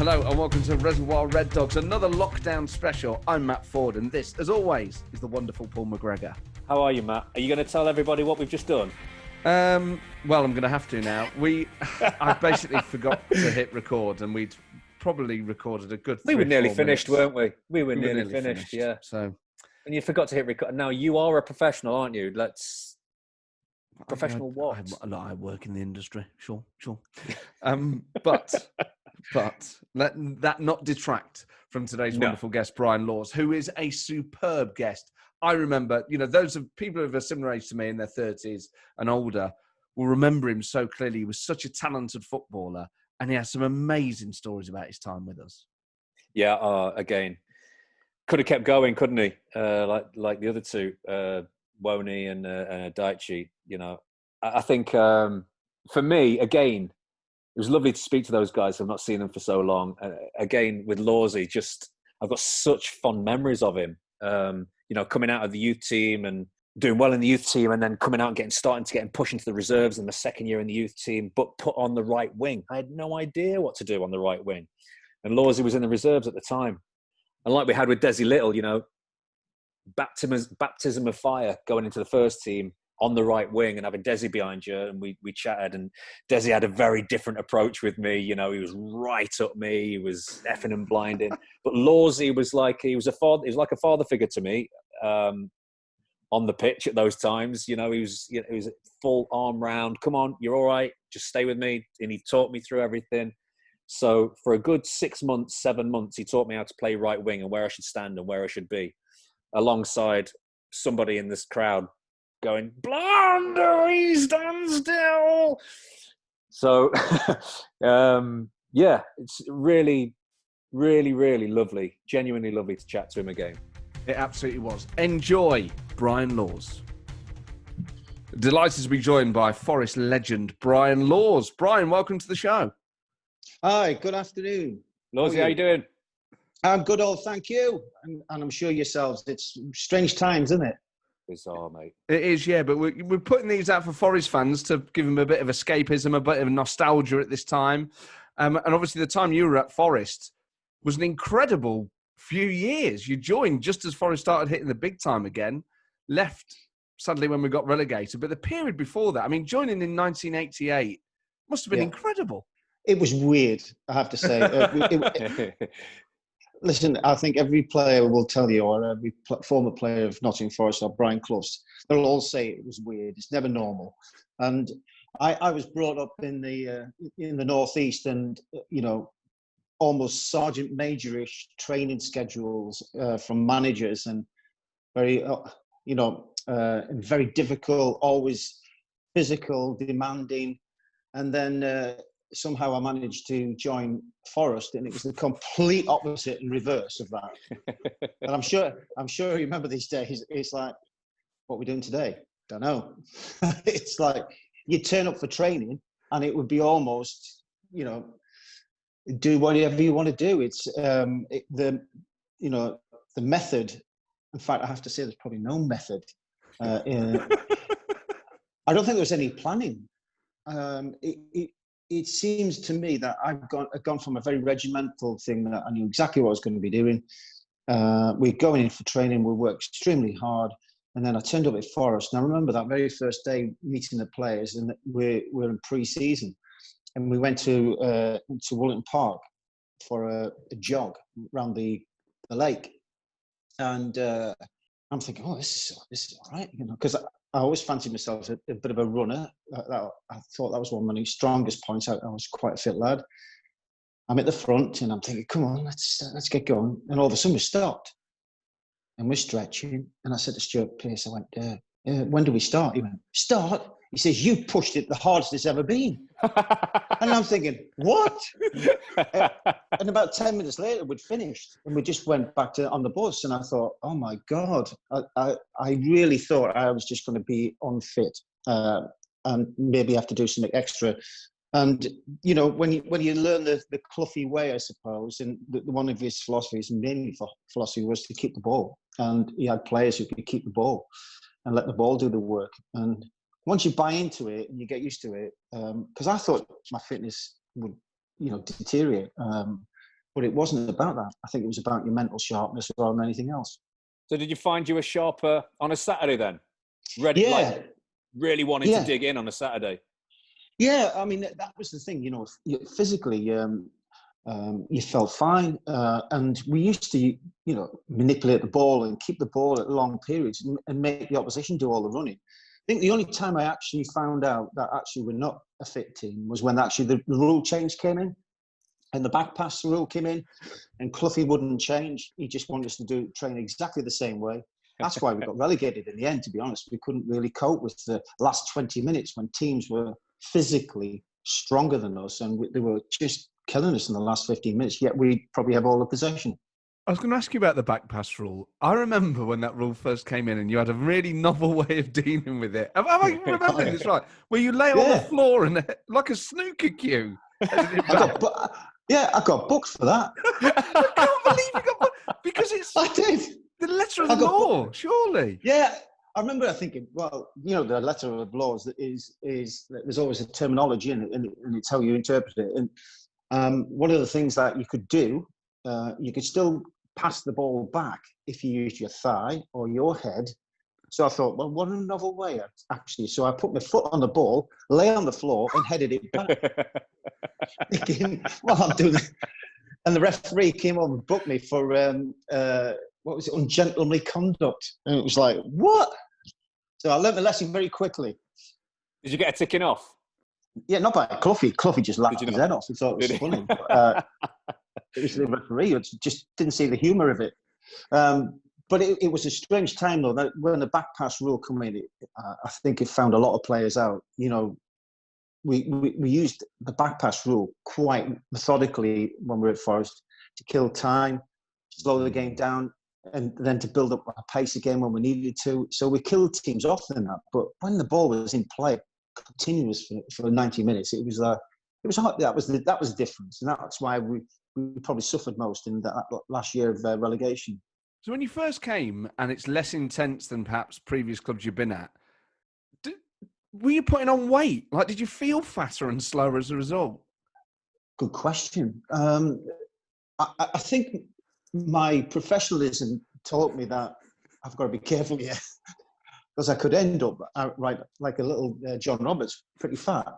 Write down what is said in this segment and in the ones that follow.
Hello and welcome to Reservoir Red Dogs, another lockdown special. I'm Matt Ford and this, as always, is the wonderful Paul McGregor. How are you, Matt? Are you going to tell everybody what we've just done? Well, I'm going to have to now. I basically forgot to hit record and we'd probably recorded a good 3 We were nearly 4 finished, minutes. weren't we? We were nearly finished, yeah. So, And you forgot to hit record. Now, you are a professional, aren't you? Professional what? I work in the industry, sure. But let that not detract from today's wonderful guest, Brian Laws, who is a superb guest. I remember, those of people of a similar age to me in their 30s and older will remember him so clearly. He was such a talented footballer and he has some amazing stories about his time with us. Yeah, again, could have kept going, couldn't he? Like the other two, Woney and Daichi. I think for me, again, it was lovely to speak to those guys. I've not seen them for so long. Again, with Lawsy, I've got such fond memories of him. Coming out of the youth team and doing well in the youth team, and then coming out and starting to get pushed into the reserves in the second year in the youth team, but put on the right wing. I had no idea what to do on the right wing, and Lawsy was in the reserves at the time. And like we had with Desi Little, baptism of fire going into the first team on the right wing and having Desi behind you, and we chatted, and Desi had a very different approach with me. He was right up me. He was effing and blinding. But Lawsy was like a father figure to me on the pitch at those times. He was full arm round. Come on, you're all right. Just stay with me. And he taught me through everything. So for a good 6 months, 7 months, he taught me how to play right wing and where I should stand and where I should be, alongside somebody in this crowd going, "Blunder, stand still." So, it's really, really, really lovely, genuinely lovely to chat to him again. It absolutely was. Enjoy Brian Laws. Delighted to be joined by Forest legend Brian Laws. Brian, welcome to the show. Hi, good afternoon. Lawsy, how you doing? I'm good, thank you. And I'm sure yourselves. It's strange times, isn't it? Bizarre, mate. It is, yeah, but we're putting these out for Forest fans to give them a bit of escapism, a bit of nostalgia at this time. And obviously the time you were at Forest was an incredible few years. You joined just as Forest started hitting the big time again, left sadly when we got relegated. But the period before that, joining in 1988 must have been incredible. It was weird, I have to say. Listen, I think every player will tell you, or every former player of Nottingham Forest or Brian Clough, they'll all say it was weird. It's never normal. And I was brought up in the northeast, and almost sergeant major-ish training schedules from managers, and very very difficult, always physical, demanding, and then. Somehow I managed to join Forest, and it was the complete opposite and reverse of that. And I'm sure you remember these days. It's like, what are we doing today? Don't know. It's like you turn up for training, and it would be almost, do whatever you want to do. It's the method. In fact, I have to say, there's probably no method. I don't think there was any planning. It seems to me that I've gone from a very regimental thing that I knew exactly what I was going to be doing. We're going in for training, we worked extremely hard, and then I turned up at Forest. And I remember that very first day meeting the players, and we're in pre-season, and we went to Woolton Park for a jog around the lake, and I'm thinking, this is all right, because I always fancied myself a bit of a runner. I thought that was one of my strongest points. I was quite a fit lad. I'm at the front and I'm thinking, come on, let's get going. And all of a sudden we stopped and we're stretching. And I said to Stuart Pearce, I went, when do we start? He went, start? He says, you pushed it the hardest it's ever been. And I'm thinking, what? And about 10 minutes later, we'd finished and we just went back on the bus. And I thought, oh my God, I really thought I was just going to be unfit and maybe have to do something extra. And, when you learn the Cloughy way, I suppose, and one of his philosophies, mainly philosophy, was to keep the ball. And he had players who could keep the ball and let the ball do the work. And once you buy into it and you get used to it, because I thought my fitness would, deteriorate. But it wasn't about that. I think it was about your mental sharpness rather than anything else. So did you find you were sharper on a Saturday then? Ready, Yeah. really wanting to dig in on a Saturday? Yeah, I mean, that was the thing, physically, you felt fine. And we used to, manipulate the ball and keep the ball at long periods and make the opposition do all the running. I think the only time I actually found out that actually we're not a fit team was when actually the rule change came in and the back pass rule came in and Cloughy wouldn't change. He just wanted us to train exactly the same way. That's why we got relegated in the end, to be honest. We couldn't really cope with the last 20 minutes when teams were physically stronger than us and they were just killing us in the last 15 minutes, yet we probably have all the possession. I was going to ask you about the back pass rule. I remember when that rule first came in and you had a really novel way of dealing with it. Am I remembering this right? Where you lay on the floor and like a snooker cue. I got booked for that. I can't believe you got booked. Because I did. The letter of the law, surely. Yeah. I remember thinking, well, the letter of the law is there's always a terminology in it, and it's how you interpret it. And one of the things that you could do, you could still pass the ball back if you used your thigh or your head. So I thought, well, what a novel way, actually. So I put my foot on the ball, lay on the floor, and headed it back. Thinking, well, I'm doing that. And the referee came over and booked me for, what was it, ungentlemanly conduct. And it was like, what? So I learned the lesson very quickly. Did you get a ticking off? Yeah, not by Cloughy. Cloughy just laughed his head off. He thought it was funny. It was the referee who just didn't see the humour of it. But it was a strange time, though, that when the back pass rule came in, I think it found a lot of players out. We used the back pass rule quite methodically when we were at Forest to kill time, slow the game down, and then to build up a pace again when we needed to. So we killed teams off in that. But when the ball was in play, continuous for 90 minutes, it was hard. That was the difference, and that's why we probably suffered most in that last year of relegation. So when you first came, and it's less intense than perhaps previous clubs you've been at, were you putting on weight? Like, did you feel fatter and slower as a result? Good question. I think my professionalism taught me that I've got to be careful here, because I could end up like a little John Roberts, pretty fat.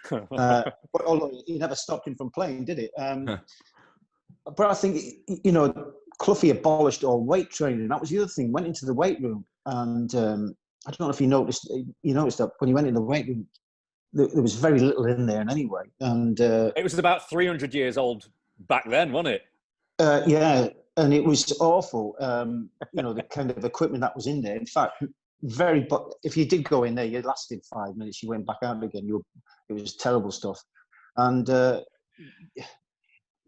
But although he never stopped him from playing, did it? But I think, Cloughy abolished all weight training. That was the other thing. Went into the weight room, and I don't know if you noticed that when you went in the weight room, there was very little in there anyway. And it was about 300 years old back then, wasn't it? Yeah, and it was awful. The kind of equipment that was in there. In fact, if you did go in there, you lasted 5 minutes. You went back out again. It was terrible stuff, and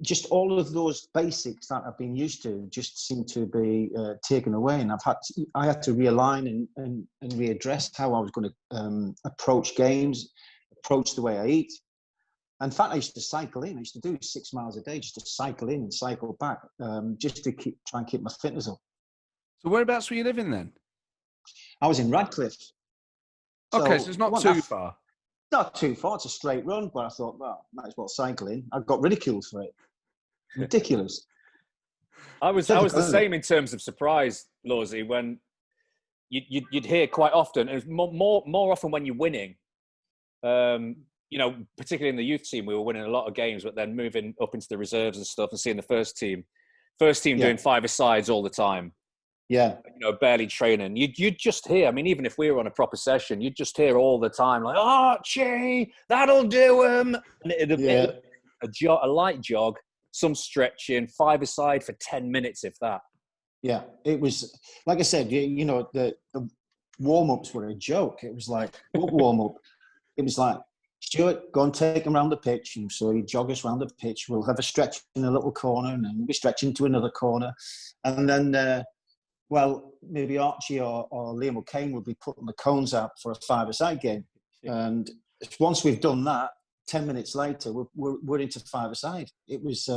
just all of those basics that I've been used to just seem to be taken away, and I had to realign and readdress how I was going to approach games, approach the way I eat. In fact, I used to cycle in. I used to do 6 miles a day just to cycle in and cycle back, just to try and keep my fitness up. So whereabouts were you living then? I was in Radcliffe. Okay, so it's not too far. Not too far. It's a straight run, but I thought, well, might as well cycle in. I got ridiculed for it. Ridiculous. I was the same in terms of surprise, Lawsy, when you'd hear quite often, and more often when you're winning. Particularly in the youth team, we were winning a lot of games, but then moving up into the reserves and stuff and seeing the first team doing five-a-sides all the time. Yeah. Barely training. You'd just hear, I mean, even if we were on a proper session, you'd just hear all the time, like, Archie, that'll do him. And it'd be a light jog, some stretching, five-a-side for 10 minutes, if that. Yeah, it was, like I said, the warm-ups were a joke. It was like, what warm-up? It was like, Stuart, go and take him around the pitch. And so he'd jog us around the pitch. We'll have a stretch in a little corner, and then we'll be stretching to another corner. And then, maybe Archie or Liam O'Kane would be putting the cones out for a five-a-side game. And once we've done that, 10 minutes later, we're into five-a-side. It was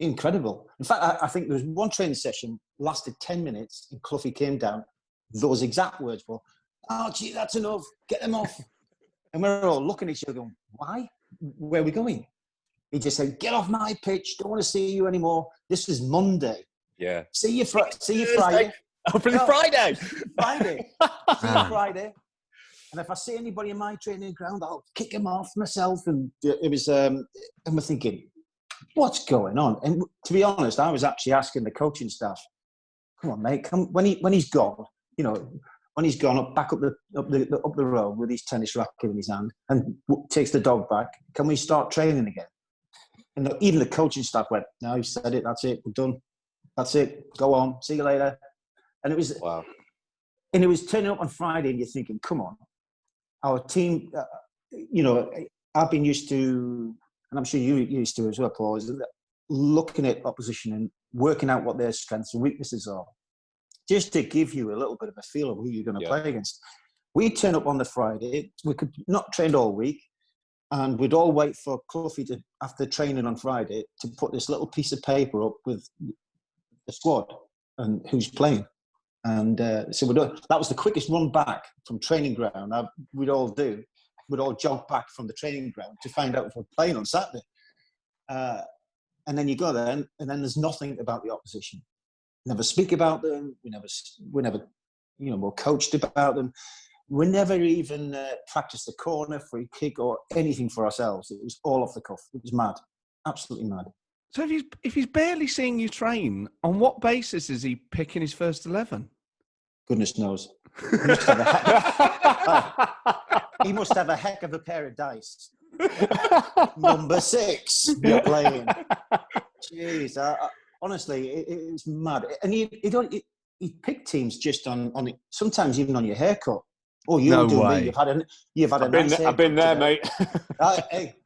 incredible. In fact, I think there was one training session, lasted 10 minutes, and Cloughy came down. Those exact words were, Archie, that's enough. Get them off. And we're all looking at each other going, why? Where are we going? He just said, "Get off my pitch. Don't want to see you anymore. This is Monday. Yeah. See you Friday. Oh, Friday. Friday. See you Friday. And if I see anybody in my training ground, I'll kick him off myself." And it was, and we're thinking, what's going on? And to be honest, I was actually asking the coaching staff, "Come on, mate, when he's gone, when he's gone back up the road with his tennis racket in his hand and takes the dog back, can we start training again?" And even the coaching staff went, "No, you said it. That's it. We're done. That's it. Go on. See you later." And it was wow. And it was turning up on Friday, and you're thinking, "Come on, our team." I've been used to, and I'm sure you're used to as well, Paul, is looking at opposition and working out what their strengths and weaknesses are, just to give you a little bit of a feel of who you're going to play against. We turn up on the Friday. We could not train all week. And we'd all wait for Cloughy to, after training on Friday, to put this little piece of paper up with the squad and who's playing. And so that was the quickest run back from training ground we'd all do. We'd all jog back from the training ground to find out if we're playing on Saturday. And then you go there, and then there's nothing about the opposition. Never speak about them. We never, we're coached about them. We never even practiced the corner, free kick, or anything for ourselves. It was all off the cuff. It was mad, absolutely mad. So if he's barely seeing you train, on what basis is he picking his first 11? Goodness knows. He must have a heck of a pair of dice. Number 6, you're playing. Jeez, honestly, it's mad. And he picked teams just on it. Sometimes even on your haircut. Oh, you'll do me. You've had a nice haircut. I've been there, mate. Hey,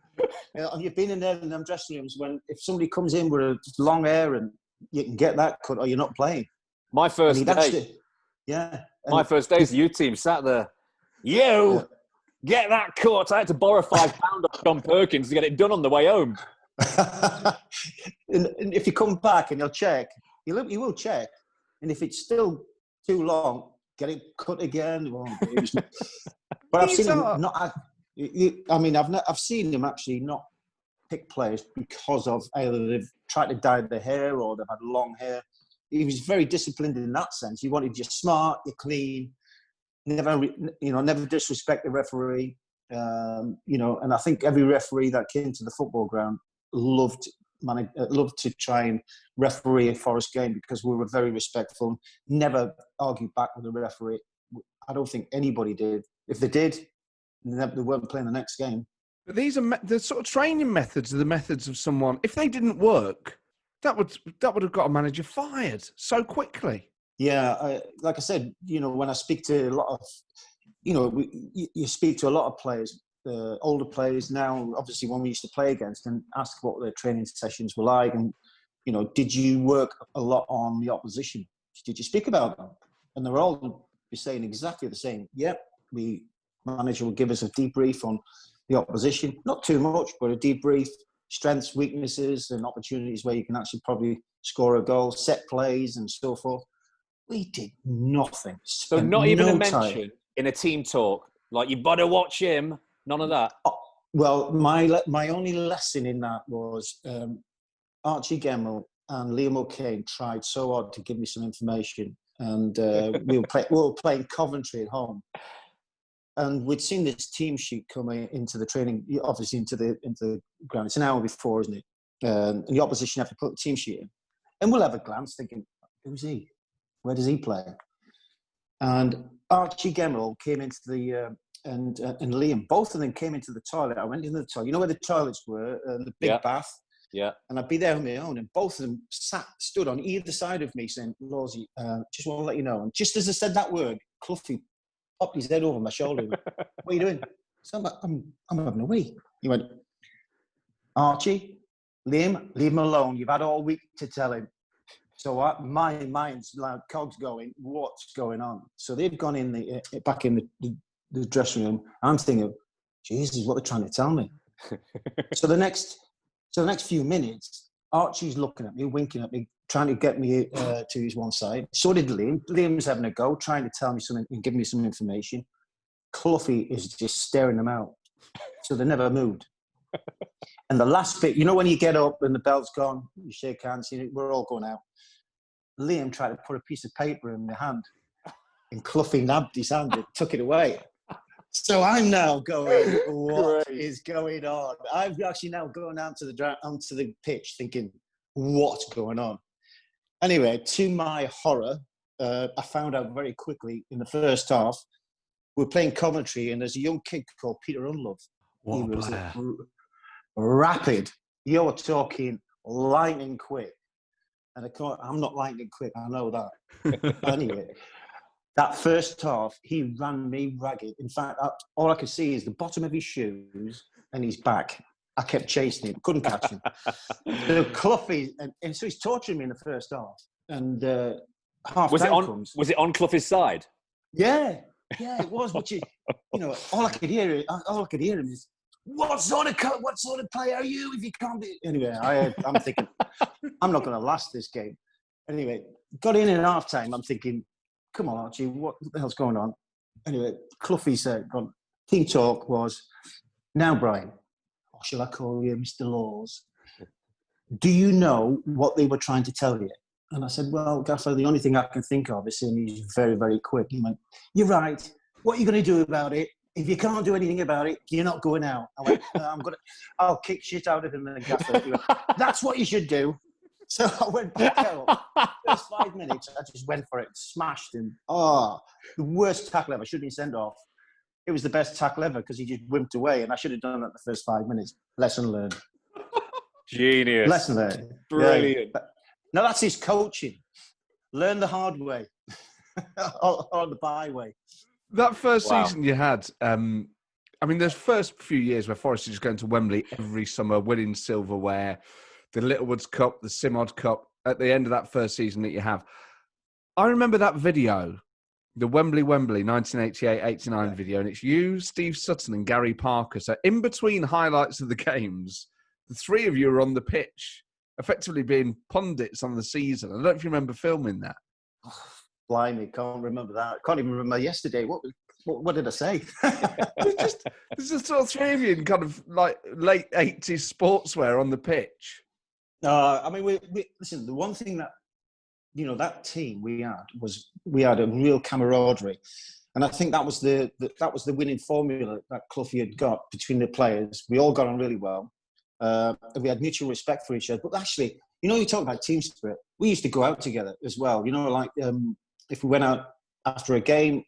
you've been in there in them dressing rooms when if somebody comes in with long hair and you can get that cut, or you're not playing. My first day. My first day as the U team sat there. Get that cut. I had to borrow £5 off John Perkins to get it done on the way home. and if you come back and he'll check, he will check. And if it's still too long, get it cut again. But I've seen him not. I've seen him actually not pick players because of either they've tried to dye their hair or they've had long hair. He was very disciplined in that sense. He wanted you smart, you're clean, never disrespect the referee. And I think every referee that came to the football ground loved to try and referee a Forest game because we were very respectful. Never argued back with the referee. I don't think anybody did. If they did, they weren't playing the next game. But these are the sort of training methods are the methods of someone. If they didn't work, that would have got a manager fired so quickly. Yeah, like I said, when I speak to a lot of, you speak to a lot of players, older players now, obviously when we used to play against, and ask what their training sessions were like. And, did you work a lot on the opposition? Did you speak about them? And they're all saying exactly the same. Yep, manager will give us a debrief on the opposition. Not too much, but a debrief, strengths, weaknesses, and opportunities where you can actually probably score a goal, set plays and so forth. We did nothing. So not even a mention in a team talk, like you better watch him, none of that? Well, my only lesson in that was Archie Gemmell and Liam O'Kane tried so hard to give me some information. And we were playing Coventry at home. And we'd seen this team sheet coming into the training, obviously into the ground. It's an hour before, isn't it? And the opposition have to put the team sheet in. And we'll have a glance thinking, who's he? Where does he play? And Archie Gemmell came into the, and Liam, both of them came into the toilet. I went into the toilet. You know where the toilets were? The big bath. Yeah. And I'd be there on my own. And both of them stood on either side of me saying, Lawsy, just want to let you know. And just as I said that word, Cloughy popped his head over my shoulder. Went, what are you doing? So I'm having a wee. He went, Archie, Liam, leave him alone. You've had all week to tell him. So my mind's like cogs going, what's going on? So they've gone in back in the dressing room. I'm thinking, Jesus, what they're trying to tell me. So the next few minutes, Archie's looking at me, winking at me, trying to get me to his one side. So did Liam. Liam's having a go, trying to tell me something and give me some information. Cloughy is just staring them out. So they never moved. And the last bit, when you get up and the bell's gone, you shake hands, we're all going out. Liam tried to put a piece of paper in my hand, and Cloughy nabbed his hand and took it away. So I'm now going, what is going on? I'm actually now going onto the pitch thinking, what's going on? Anyway, to my horror, I found out very quickly in the first half, we're playing commentary, and there's a young kid called Peter Unlove. He was rapid. You're talking lightning quick. And I'm not lightning quick, I know that. Anyway, that first half, he ran me ragged. In fact, all I could see is the bottom of his shoes and his back. I kept chasing him, couldn't catch him. So Cloughy, and so he's torturing me in the first half. And half time comes. Was it on Clough's side? Yeah, it was. Which is, all I could hear him is, what sort of player are you if you can't be? Anyway, I'm thinking, I'm not going to last this game. Anyway, got in half time. I'm thinking, come on, Archie, what the hell's going on? Anyway, Cloughy said, team talk was, now, Brian, or shall I call you Mr. Laws? Do you know what they were trying to tell you? And I said, well, Gaffer, the only thing I can think of is saying he's very, very quick. He went, you're right. What are you going to do about it? If you can't do anything about it, you're not going out. I went, I'll kick shit out of him. And the Gaffer, he went, that's what you should do. So I went back out. First 5 minutes, I just went for it, smashed him. Oh, the worst tackle ever. Should have been sent off. It was the best tackle ever because he just wimped away, and I should have done that the first 5 minutes. Lesson learned. Genius. Lesson learned. Brilliant. Yeah. Now that's his coaching. Learn the hard way or the byway. That first season you had, there's first few years where Forest is just going to Wembley every summer, winning silverware, the Littlewoods Cup, the Simod Cup, at the end of that first season that you have. I remember that video, the Wembley 1988-89 video, and it's you, Steve Sutton and Gary Parker. So in between highlights of the games, the three of you are on the pitch, effectively being pundits on the season. I don't know if you remember filming that. Blimey, can't remember that. Can't even remember yesterday. What did I say? There's just sort of three of you in kind of like late 80s sportswear on the pitch. We listen, the one thing that, that team we had a real camaraderie. And I think that was the winning formula that Cloughy had got between the players. We all got on really well. We had mutual respect for each other. But actually, you talk about team spirit. We used to go out together as well. If we went out after a game,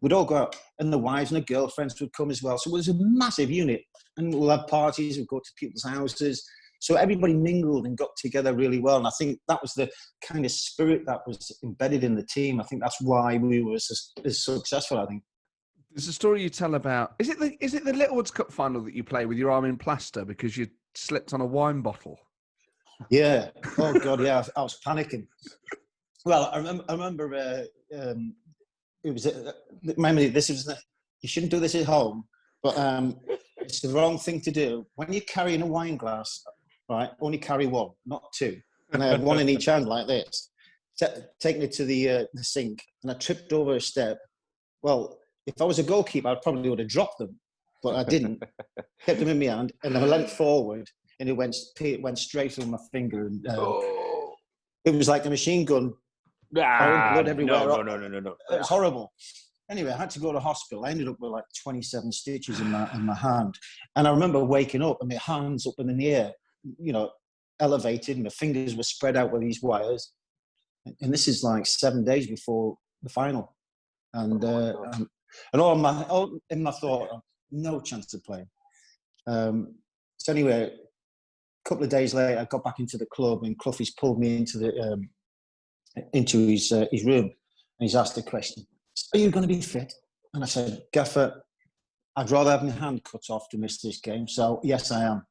we'd all go out, and the wives and the girlfriends would come as well. So it was a massive unit, and we'll have parties. We'd go to people's houses. So everybody mingled and got together really well. And I think that was the kind of spirit that was embedded in the team. I think that's why we were as successful, I think. There's a story you tell about, is it the Littlewoods Cup final that you play with your arm in plaster because you slipped on a wine bottle? Yeah. Oh, God, yeah. I was panicking. Well, I remember it was, you shouldn't do this at home, but it's the wrong thing to do. When you're carrying a wine glass, right, only carry one, not two. And I had one in each hand like this, taking it to the sink, and I tripped over a step. Well, if I was a goalkeeper, I probably would have dropped them, but I didn't. Kept them in my hand, and I leant forward, and it went straight through my finger. And it was like a machine gun. Blood everywhere. No. It was horrible. Anyway, I had to go to hospital. I ended up with like 27 stitches in my hand. And I remember waking up and my hands up in the air, elevated, and my fingers were spread out with these wires. And this is like 7 days before the final. And all in my thought, no chance of playing. So anyway, a couple of days later, I got back into the club, and Clough's pulled me into his room, and he's asked the question, are you going to be fit? And I said, Gaffer, I'd rather have my hand cut off to miss this game, so yes, I am.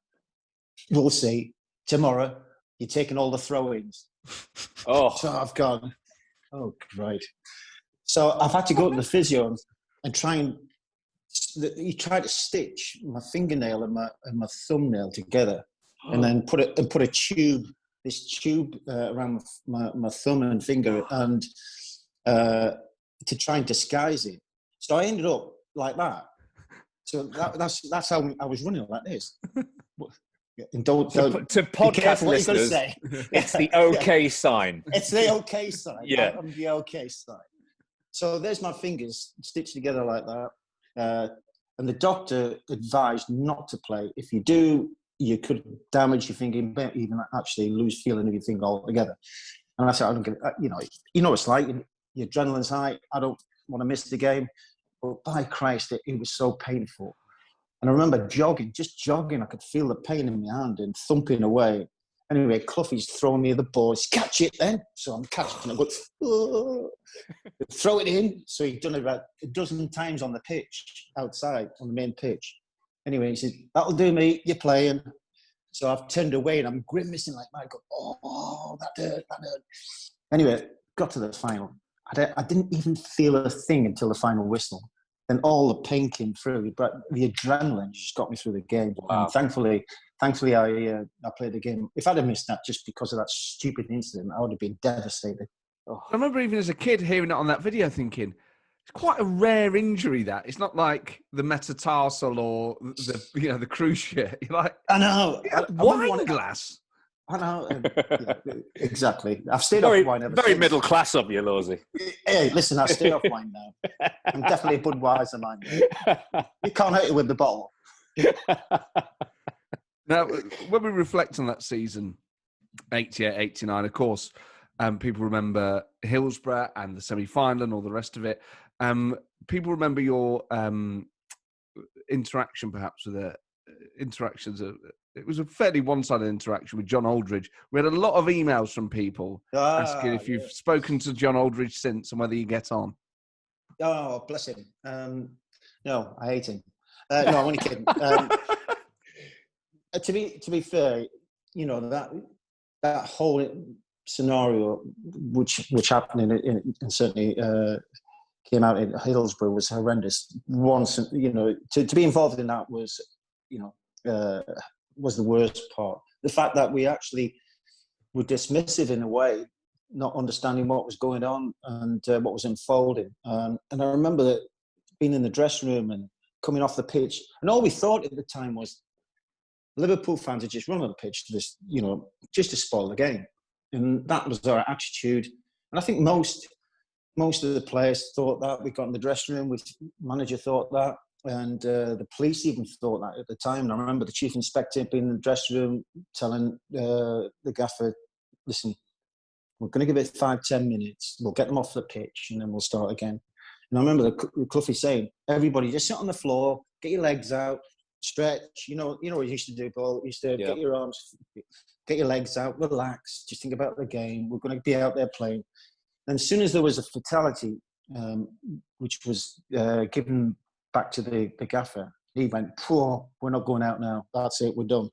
We'll see. Tomorrow, you're taking all the throw-ins. Oh. So I've gone, oh, great. So I've had to go to the physio and he tried to stitch my fingernail and my thumbnail together, and then put a tube around my thumb and finger, and to try and disguise it. So I ended up like that. So that's how I was running, like this. And don't To be podcast careful what you're going to listeners, say. it's the okay sign. It's the okay side. Yeah. I'm the okay side. So there's my fingers stitched together like that. And the doctor advised not to play. If you do, you could damage your finger, even actually lose feeling of your finger altogether. And I said, I don't give it, you know what it's like. Your adrenaline's high. I don't want to miss the game. But by Christ, it was so painful. And I remember just jogging. I could feel the pain in my hand and thumping away. Anyway, Cloughie's throwing me the ball. He's catch it then. So I'm catching it. I go, throw it in. So he'd done it about a dozen times on the pitch outside, on the main pitch. Anyway, he said, that'll do, mate. You're playing. So I've turned away and I'm grimacing like that. I go, oh, that hurt. Anyway, got to the final. I didn't even feel a thing until the final whistle. Then all the pain came through, but the adrenaline just got me through the game. Wow. And thankfully, I played the game. If I'd have missed that just because of that stupid incident, I would have been devastated. Oh. I remember even as a kid hearing it on that video thinking, it's quite a rare injury that. It's not like the metatarsal or the cruciate. You're like, I know. Wine glass. I know. Exactly. I've stayed off wine ever Very since. middle class of you, Lawsy. Hey, listen, I've stayed off wine now. I'm definitely a Budweiser man. You can't hurt it with the bottle. Now, when we reflect on that season, 88, 89, of course, people remember Hillsborough and the semi-final and all the rest of it. People remember your interaction, perhaps, with the interactions. It was a fairly one-sided interaction with John Aldridge. We had a lot of emails from people asking if you've spoken to John Aldridge since and whether you get on. Oh, bless him. No, I hate him. No, I'm only kidding. To be fair, that whole scenario, which happened and certainly came out in Hillsborough, was horrendous. Once, to be involved in that was, was the worst part. The fact that we actually were dismissive in a way, not understanding what was going on and what was unfolding. And I remember that being in the dressing room and coming off the pitch, and all we thought at the time was Liverpool fans had just run on the pitch to this, just to spoil the game. And that was our attitude. And I think most of the players thought that. We got in the dressing room, the manager thought that. And the police even thought that at the time. And I remember the chief inspector being in the dressing room telling the gaffer, listen, we're going to give it 5-10 minutes. We'll get them off the pitch and then we'll start again. And I remember the Cloughie saying, everybody just sit on the floor, get your legs out, stretch. You know what he used to do, Paul? He used to get your arms, get your legs out, relax, just think about the game. We're going to be out there playing. And as soon as there was a fatality, which was given back to the gaffer, he went, we're not going out now. That's it, we're done.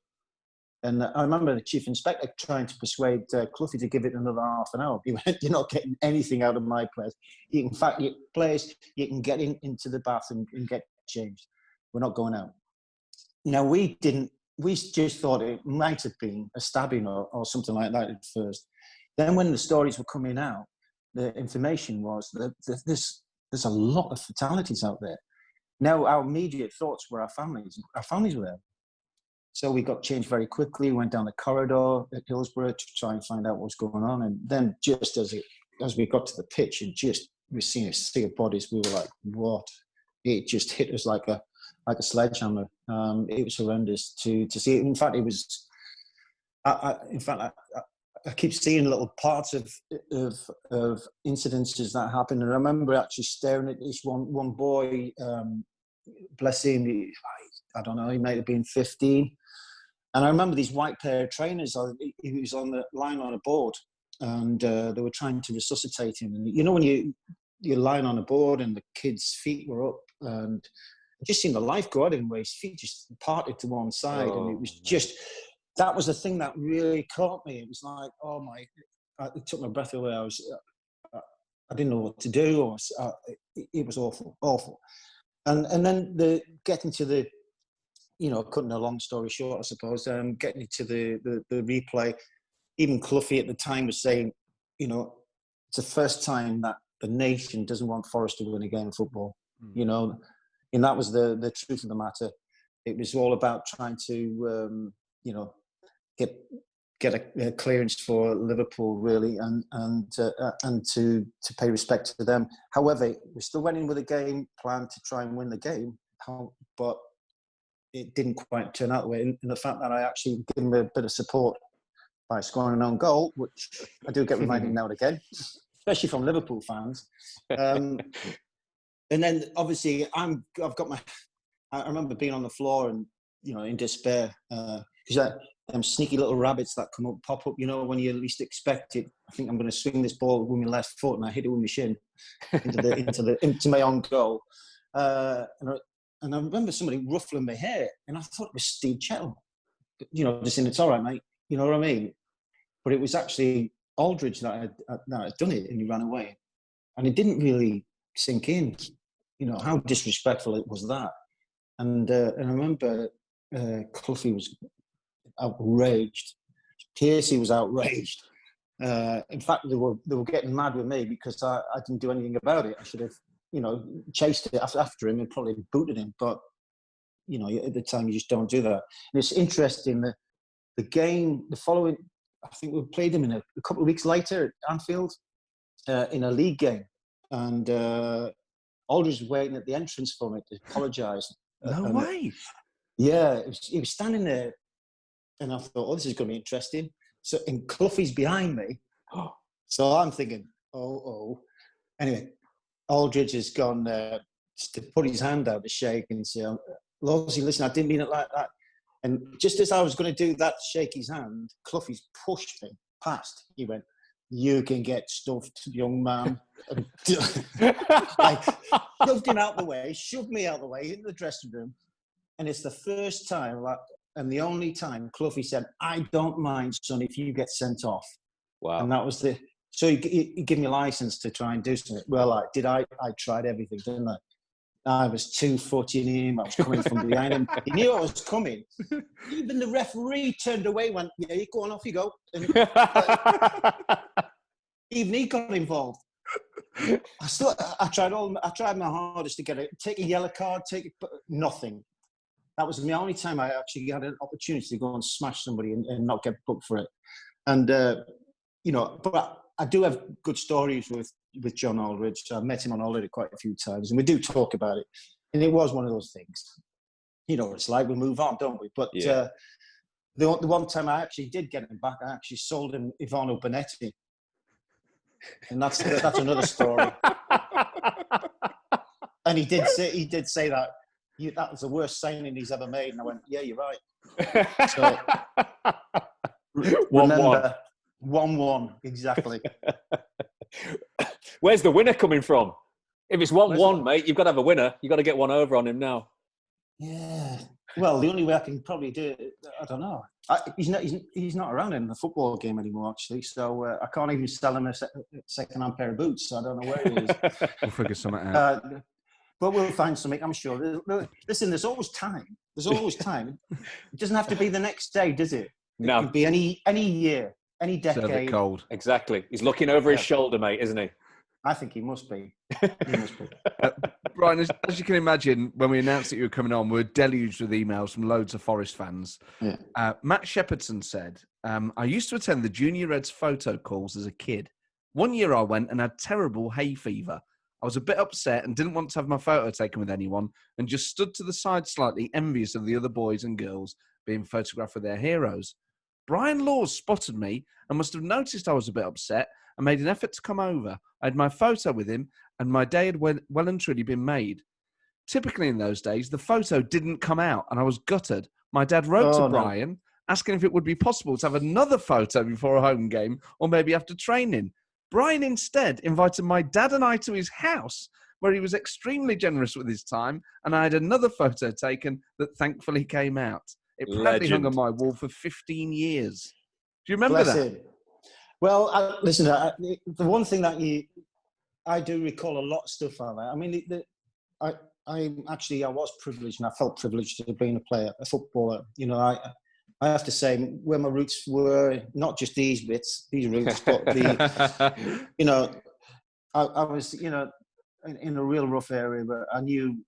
And I remember the chief inspector trying to persuade Cloughie to give it another half an hour. He went, you're not getting anything out of my players. In fact, players, you can get into the bath and get changed. We're not going out. Now, we just thought it might have been a stabbing or something like that at first. Then when the stories were coming out, the information was that there's a lot of fatalities out there. Now, our immediate thoughts were our families. Our families were there. So we got changed very quickly, went down the corridor at Hillsborough to try and find out what was going on. And then just as we got to the pitch and we seen a sea of bodies, we were like, what? It just hit us like a sledgehammer. It was horrendous to see it. In fact, it was, I keep seeing little parts of incidences that happened. And I remember actually staring at this one boy, bless him, I don't know, he might have been 15. And I remember these white pair of trainers, he was on the line on a board and they were trying to resuscitate him. And when you're lying on a board and the kid's feet were up and just seen the life go out of him where his feet just parted to one side. And it was just, that was the thing that really caught me. It was like, it took my breath away. I didn't know what to do. It was awful, awful. And then getting to the, cutting a long story short, I suppose, getting to the replay, even Cloughie at the time was saying, it's the first time that the nation doesn't want Forest to win a game of football, and that was the truth of the matter. It was all about trying to get a clearance for Liverpool, really, and to pay respect to them. However, we still went in with a game plan to try and win the game, but it didn't quite turn out the way. And the fact that I actually gave them a bit of support by scoring an own goal, which I do get reminded now and again, especially from Liverpool fans. And then obviously I remember being on the floor and, in despair, because them sneaky little rabbits that pop up, when you least expect it. I think I'm going to swing this ball with my left foot, and I hit it with my shin into my own goal. And I remember somebody ruffling my hair, and I thought it was Steve Chettle. Just saying, it's all right, mate. You know what I mean? But it was actually Aldridge that had done it, and he ran away. And it didn't really sink in, how disrespectful it was that. And I remember Cloughy was outraged. Piercy was outraged. In fact, they were getting mad with me because I didn't do anything about it. I should have, chased it after him and probably booted him. But, at the time, you just don't do that. And it's interesting that the game, the following, I think we played them in a couple of weeks later at Anfield in a league game. And Aldridge was waiting at the entrance for me to apologise. No way. Yeah, he was standing there, and I thought, this is going to be interesting. So, and Cloughy's behind me. So I'm thinking, Anyway, Aldridge has gone to put his hand out to shake and say, Lawsy, listen, I didn't mean it like that. And just as I was going to do that, shake his hand, Cloughy's pushed me past. He went, you can get stuffed, young man. I shoved him out the way, shoved me out the way in the dressing room. And it's the first time, and the only time, Cloughy said, I don't mind, son, if you get sent off. Wow. And that was so he gave me a license to try and do something. Well, I tried everything, didn't I? I was 2 foot in him. I was coming from behind him. He knew I was coming. Even the referee turned away, went, yeah, you go on, off you go. And, even he got involved. I tried my hardest to take a yellow card, but nothing. That was the only time I actually had an opportunity to go and smash somebody and not get booked for it. And, but I do have good stories with John Aldridge. I've met him on holiday quite a few times, and we do talk about it. And it was one of those things. It's like we move on, don't we? But the one time I actually did get him back, I actually sold him Ivano Bonetti. And that's another story. And he did say that that was the worst signing he's ever made. And I went, yeah, you're right. So, remember, 1-1, exactly. Where's the winner coming from? If it's 1-1, mate, you've got to have a winner. You've got to get one over on him now. Yeah. Well, the only way I can probably do it, I don't know. He's not around in the football game anymore, actually. So I can't even sell him a second-hand pair of boots. So I don't know where he is. We'll figure something out. But we'll find something, I'm sure. Listen, there's always time. There's always time. It doesn't have to be the next day, does it? No. It could be any year, any decade. Serve it cold. Exactly. He's looking over his shoulder, mate, isn't he? I think he must be. Brian, as you can imagine, when we announced that you were coming on, we were deluged with emails from loads of Forest fans. Yeah. Matt Shepherdson said, I used to attend the Junior Reds photo calls as a kid. One year I went and had terrible hay fever. I was a bit upset and didn't want to have my photo taken with anyone and just stood to the side slightly envious of the other boys and girls being photographed with their heroes. Brian Laws spotted me and must have noticed I was a bit upset and made an effort to come over. I had my photo with him and my day had well and truly been made. Typically in those days, the photo didn't come out and I was gutted. My dad wrote to Brian asking if it would be possible to have another photo before a home game or maybe after training. Brian instead invited my dad and I to his house, where he was extremely generous with his time, and I had another photo taken that thankfully came out. It proudly hung on my wall for 15 years. Do you remember that? Well, listen, the one thing that I do recall a lot of stuff like that. I mean, I was privileged, and I felt privileged to being a footballer. I have to say where my roots were, not just these roots, but I was, in a real rough area, but I knew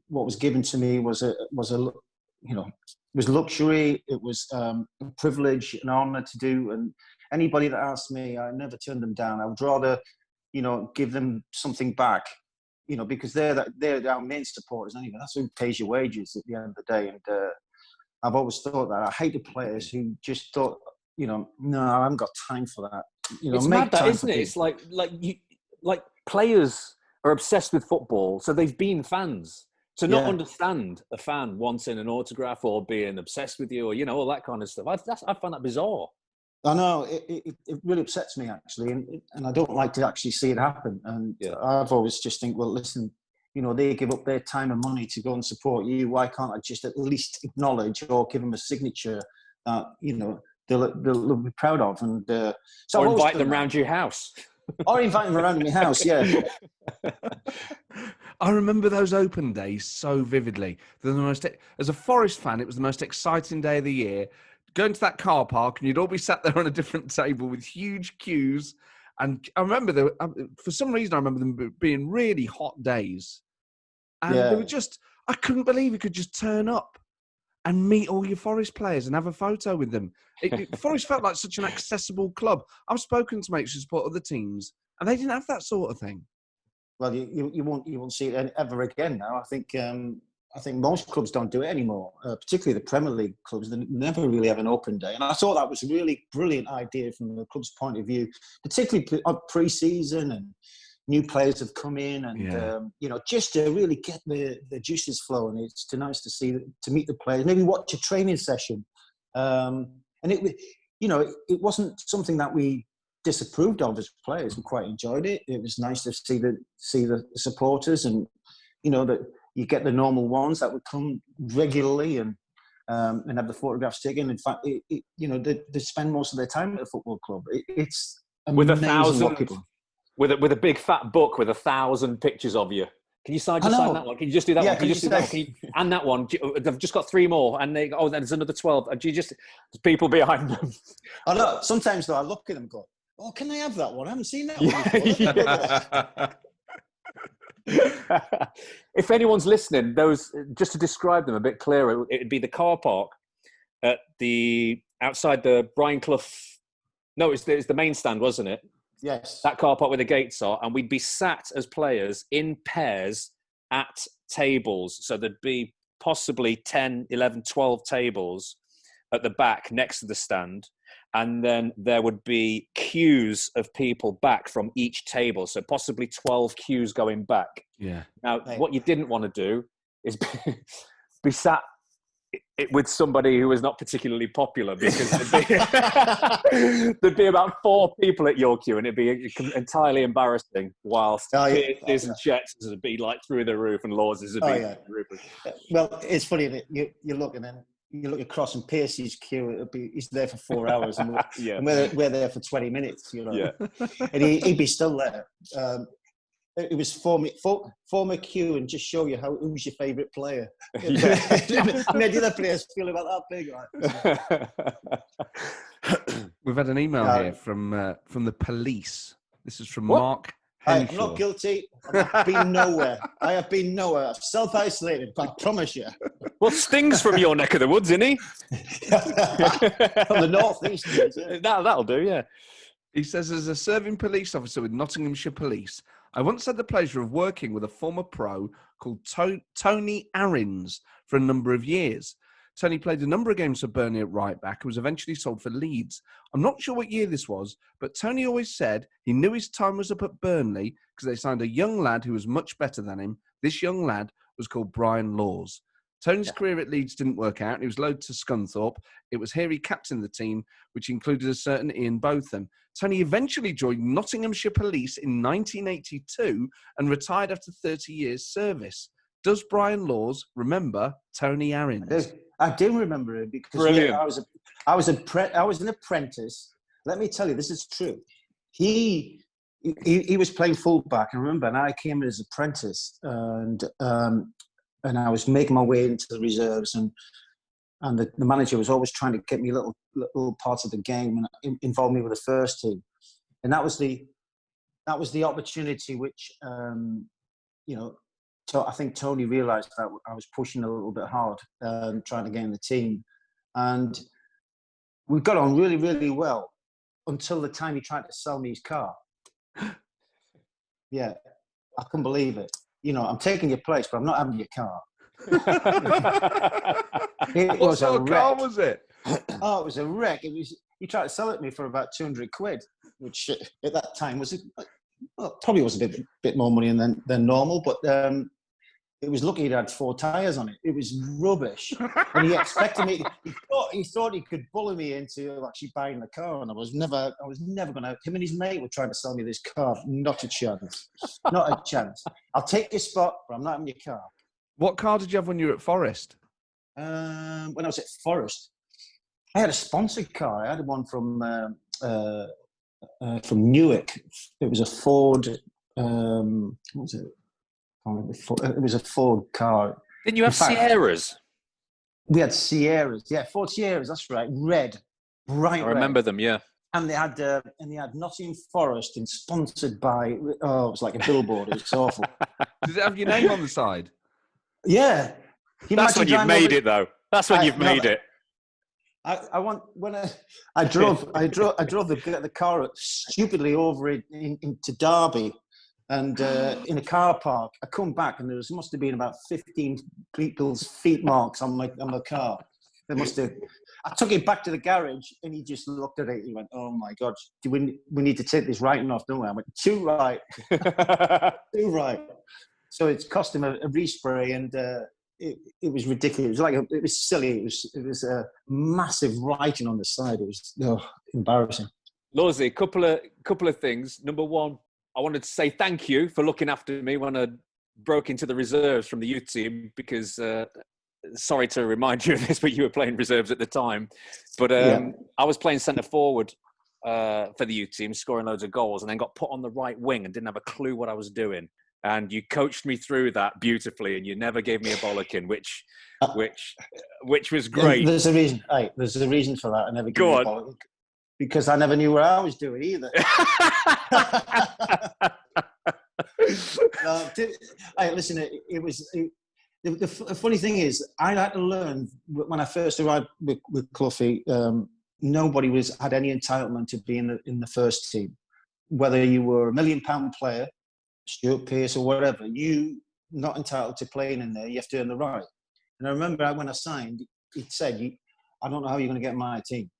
what was given to me was a was luxury. It was a privilege, an honour to do. And anybody that asked me, I never turned them down. I would rather, give them something back, because they're our main supporters anyway. That's who pays your wages at the end of the day. And I've always thought that. I hate the players who just thought, no, I haven't got time for that. It's make mad, that, time isn't for it? people. It's like players are obsessed with football, so they've been fans. To not understand a fan wanting an autograph or being obsessed with you, or all that kind of stuff, I find that bizarre. I know it really upsets me actually, and I don't like to actually see it happen. And I've always just think, well, listen, they give up their time and money to go and support you. Why can't I just at least acknowledge or give them a signature that they'll be proud of, and or invite them round your house. Or invite them around my house, yeah. I remember those open days so vividly. As a Forest fan, it was the most exciting day of the year. Going to that car park, and you'd all be sat there on a different table with huge queues. And I remember for some reason, I remember them being really hot days. And they were I couldn't believe you could just turn up and meet all your Forest players and have a photo with them. Forest felt like such an accessible club. I've spoken to mates who support other teams, and they didn't have that sort of thing. Well, you won't see it ever again now. I think most clubs don't do it anymore, particularly the Premier League clubs. They never really have an open day. And I thought that was a really brilliant idea from the club's point of view, particularly pre-season, and new players have come in, and just to really get the juices flowing. It's nice to meet the players, maybe watch a training session, and it wasn't something that we disapproved of as players. We quite enjoyed it. It was nice to see the supporters, and that you get the normal ones that would come regularly and have the photographs taken. In fact, they spend most of their time at a football club. It's with amazing what people. With a big fat book with 1,000 pictures of you. Can you sign that one? Can you just do that one? Can you just do that one? And that one? They've just got 3 more, and there's another 12. Do you just there's people behind them? I know. Sometimes though, I look at them and go, "Oh, can I have that one? I haven't seen that one before." If anyone's listening, those, just to describe them a bit clearer, it would be the car park at outside the Brian Clough. No, it's the main stand, wasn't it? Yes. That car park where the gates are, and we'd be sat as players in pairs at tables. So there'd be possibly 10, 11, 12 tables at the back next to the stand. And then there would be queues of people back from each table. So possibly 12 queues going back. Yeah. Now, what you didn't want to do is be sat with somebody who was not particularly popular, because there'd be about 4 people at your queue, and it'd be entirely embarrassing, whilst Pierce's and Chet's would be like through the roof, and Laws's would be through the roof. Well, it's funny that you look, and then you look across, and Pierce's queue, he's there for 4 hours, and we're there for 20 minutes, and he'd be still there. It was form a queue and just show you who's your favourite player. Made the other players feel about that big. We've had an email here from the police. This is from Mark Henshaw. I'm not guilty. I've been nowhere. I have been nowhere. I've self-isolated, but I promise you. Well, Sting's from your neck of the woods, isn't he? From the northeast. That'll do, yeah. He says, as a serving police officer with Nottinghamshire Police, I once had the pleasure of working with a former pro called Tony Arins for a number of years. Tony played a number of games for Burnley at right back and was eventually sold for Leeds. I'm not sure what year this was, but Tony always said he knew his time was up at Burnley because they signed a young lad who was much better than him. This young lad was called Brian Laws. Tony's career at Leeds didn't work out. He was loaned to Scunthorpe. It was here he captained the team, which included a certain Ian Botham. Tony eventually joined Nottinghamshire Police in 1982 and retired after 30 years' service. Does Brian Laws remember Tony Arins? I do remember him because I was an apprentice. Let me tell you, this is true. He was playing fullback, I remember, and I came in as apprentice, and I was making my way into the reserves, and the manager was always trying to get me little parts of the game and involve me with the first team, and that was the opportunity which So I think Tony realised that I was pushing a little bit hard, trying to get in the team. And we got on really, really well until the time he tried to sell me his car. Yeah, I couldn't believe it. You know, I'm taking your place, but I'm not having your car. What sort of car was it? Oh, it was a wreck. He tried to sell it to me for about 200 quid, which at that time was probably was a bit more money than normal, but it was lucky it had 4 tires on it. It was rubbish, and he expected me. He thought he could bully me into actually buying the car, and I was never going to. Him and his mate were trying to sell me this car. Not a chance. Not a chance. I'll take your spot, but I'm not having your car. What car did you have when you were at Forest? When I was at Forest, I had a sponsored car. I had one from Newark. It was a Ford. What was it? It was a Ford car. Didn't you have Sierras? We had Sierras. Yeah, Ford Sierras. That's right. Red, bright. I remember them. Yeah. And they had Nottingham Forest and sponsored by. Oh, it was like a billboard. It was awful. Does it have your name on the side? Yeah. That's when you've made it, though. That's when you've made it. I drove the car stupidly over into Derby, and in a car park. I come back and must have been about 15 people's feet marks on the car. They must have. I took it back to the garage, and he just looked at it. He went, "Oh my God, we need to take this writing off, don't we?" I went, "Too right, too right." So it's cost him a respray, and it was ridiculous. It was silly. It was a massive writing on the side. It was embarrassing. Lawsy, couple of things. Number one, I wanted to say thank you for looking after me when I broke into the reserves from the youth team, because sorry to remind you of this, but you were playing reserves at the time. But I was playing centre forward for the youth team, scoring loads of goals, and then got put on the right wing and didn't have a clue what I was doing. And you coached me through that beautifully, and you never gave me a bollocking, which was great. There's a reason. There's a reason for that. I never gave you a bollocking, because I never knew what I was doing either. Listen. The funny thing is, I had to learn when I first arrived with Cloughie. Nobody had any entitlement to be in the first team, whether you were a £1 million player, Stuart Pearce or whatever. You not entitled to playing in there. You have to earn the right. And I remember when I signed, it said, "I don't know how you're going to get my team,"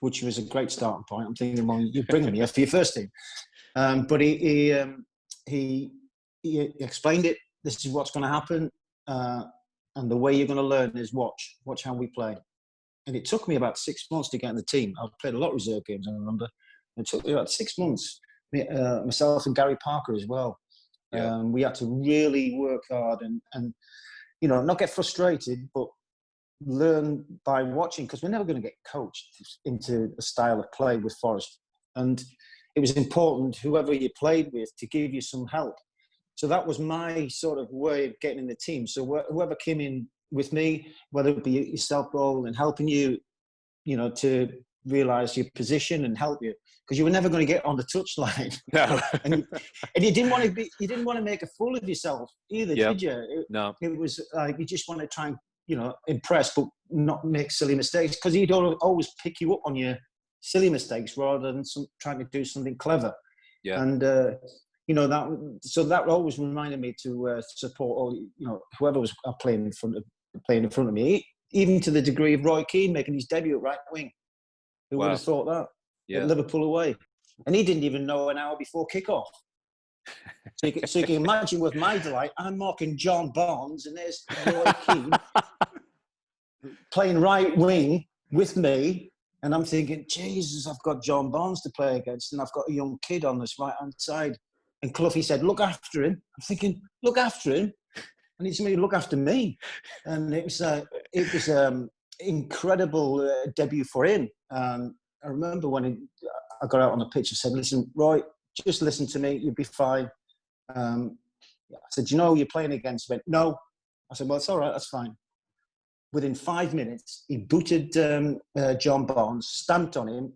which was a great starting point. I'm thinking, well, you're bringing me here for your first team. But he explained it. This is what's going to happen, and the way you're going to learn is watch how we play. And it took me about 6 months to get in the team. I've played a lot of reserve games, I remember. It took me about 6 months. Myself and Gary Parker as well. Yeah. We had to really work hard and not get frustrated, but learn by watching, because we're never going to get coached into a style of play with Forest. And it was important, whoever you played with, to give you some help. So that was my sort of way of getting in the team. So whoever came in with me, whether it be yourself role and helping you, to realise your position and help you, because you were never going to get on the touchline. No. and you didn't want to make a fool of yourself either, did you? No. It was like you just want to try and impress, but not make silly mistakes, because he'd always pick you up on your silly mistakes rather than trying to do something clever. Yeah. And that always reminded me to support all whoever was playing in front of me, even to the degree of Roy Keane making his debut at right wing. Who would have thought that? Yeah. At Liverpool away. And he didn't even know an hour before kickoff. So you can imagine with my delight, I'm marking John Barnes, and there's Roy Keane playing right wing with me. And I'm thinking, Jesus, I've got John Barnes to play against, and I've got a young kid on this right-hand side. And Cloughie said, "Look after him." I'm thinking, look after him? And he's going to look after me. And it was incredible debut for him. I remember when I got out on the pitch, I said, "Listen, Roy, just listen to me. You'll be fine." I said, "You know who you're playing against?" He went, "No." I said, "Well, it's all right. That's fine." Within 5 minutes, he booted John Barnes, stamped on him,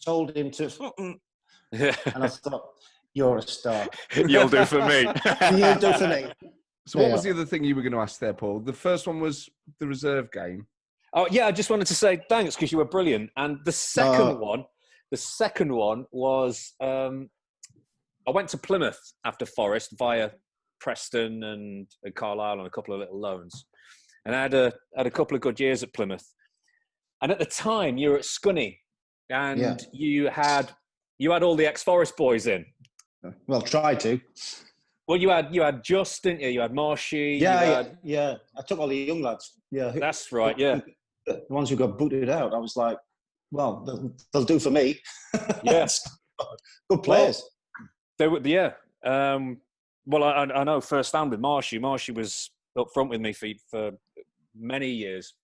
told him to... And I thought, you're a star. You'll do for me. You'll do for me. So what was the other thing you were going to ask there, Paul? The first one was the reserve game. Oh yeah, I just wanted to say thanks because you were brilliant. And the second one was I went to Plymouth after Forest via Preston and Carlisle on a couple of little loans, and I had a couple of good years at Plymouth. And at the time, you were at Scunny, and you had all the ex-Forest boys in. Well, tried to. Well, you had Justin, you had Marshy. Yeah. I took all the young lads. Yeah, that's right. Yeah, the ones who got booted out. I was like, well, they'll do for me. Yes, good players. They were, yeah. Well, I know firsthand with Marshy. Marshy was up front with me for many years.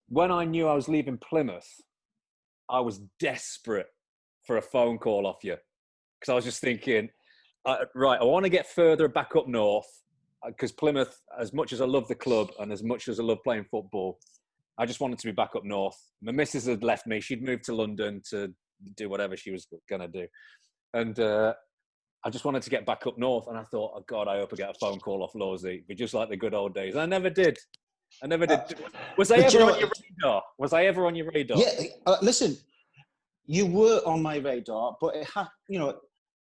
When I knew I was leaving Plymouth, I was desperate for a phone call off you because I was just thinking, right, I want to get further back up north because Plymouth, as much as I love the club and as much as I love playing football, I just wanted to be back up north. My missus had left me. She'd moved to London to do whatever she was going to do. And I just wanted to get back up north. And I thought, oh, God, I hope I get a phone call off Lawsy. But just like the good old days. And I never did. Was I ever on your radar? Was I ever on your radar? Yeah, listen, you were on my radar, but it had,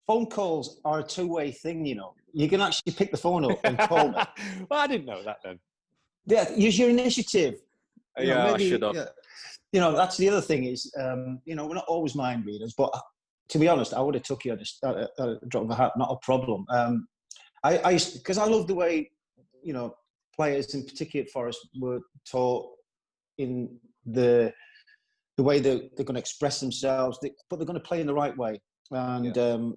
phone calls are a two-way thing, You can actually pick the phone up and call me. Well, I didn't know that then. Yeah, use your initiative. Maybe, I should have. That's the other thing is, we're not always mind readers, but to be honest, I would have took you at a drop of a hat, not a problem. Because I love the way, players in particular at Forest were taught in the way they're going to express themselves, but they're going to play in the right way. And, and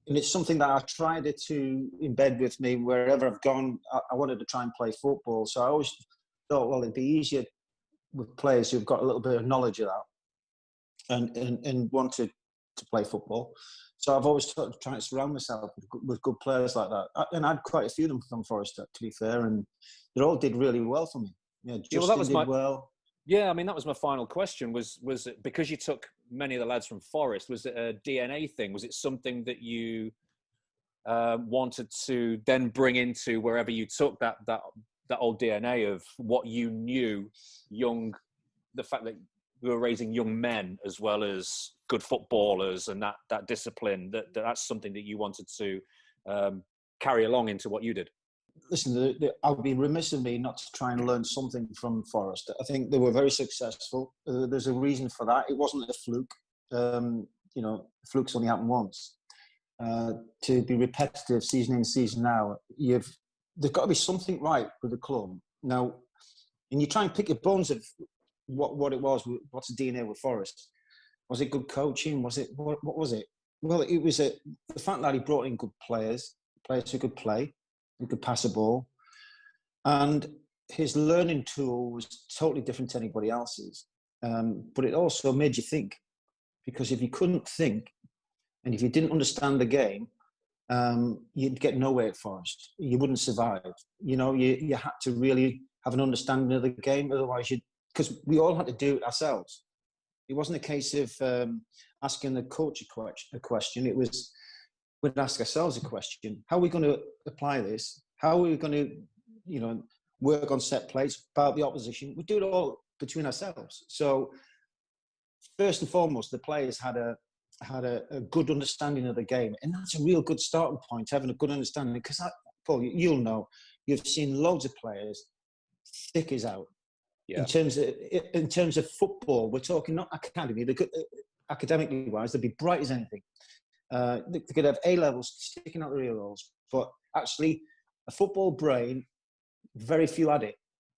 it's something that I tried to embed with me wherever I've gone. I wanted to try and play football. So I always thought, well, it'd be easier with players who've got a little bit of knowledge of that and wanted to play football. So I've always tried to surround myself with good players like that. And I had quite a few of them from Forest, to be fair, and they all did really well for me. Justin did well. Yeah, I mean, that was my final question. Was it because you took many of the lads from Forest, was it a DNA thing? Was it something that you wanted to then bring into wherever you took that old DNA of what you knew, the fact that we were raising young men as well as good footballers and that discipline, that's something that you wanted to carry along into what you did? Listen, I would be remiss of me not to try and learn something from Forest. I think they were very successful. There's a reason for that. It wasn't a fluke. Flukes only happen once. To be repetitive season in, season out, there's got to be something right with the club. Now, and you try and pick your bones of what it was. What's the DNA with Forest? Was it good coaching? Was it what was it? Well, it was the fact that he brought in good players who could play, who could pass a ball, and his learning tool was totally different to anybody else's. But it also made you think, because if you couldn't think, and if you didn't understand the game, you'd get nowhere at Forest. You wouldn't survive. You had to really have an understanding of the game, otherwise because we all had to do it ourselves. It wasn't a case of asking the coach a question. It was, we'd ask ourselves a question. How are we going to apply this? How are we going to, work on set plays about the opposition? We do it all between ourselves. So first and foremost, the players had a good understanding of the game. And that's a real good starting point, having a good understanding. Because, Paul, you'll know, you've seen loads of players thick as out. Yeah. In terms of football, we're talking not academy. They could, academically wise, they'd be bright as anything. They could have A levels sticking out the real holes, but actually, a football brain, very few had it.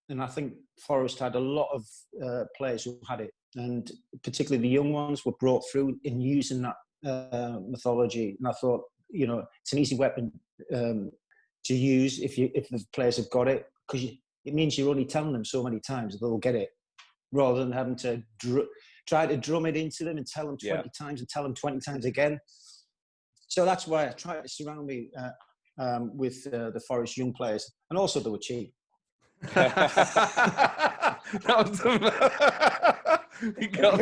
And I think Forest had a lot of players who had it, and particularly the young ones were brought through in using that methodology. And I thought, it's an easy weapon to use if the players have got it, because it means you're only telling them so many times that they'll get it, rather than having to try to drum it into them and tell them 20 times and tell them 20 times again. So that's why I try to surround me with the Forest young players, and also they were cheap. That was the... You got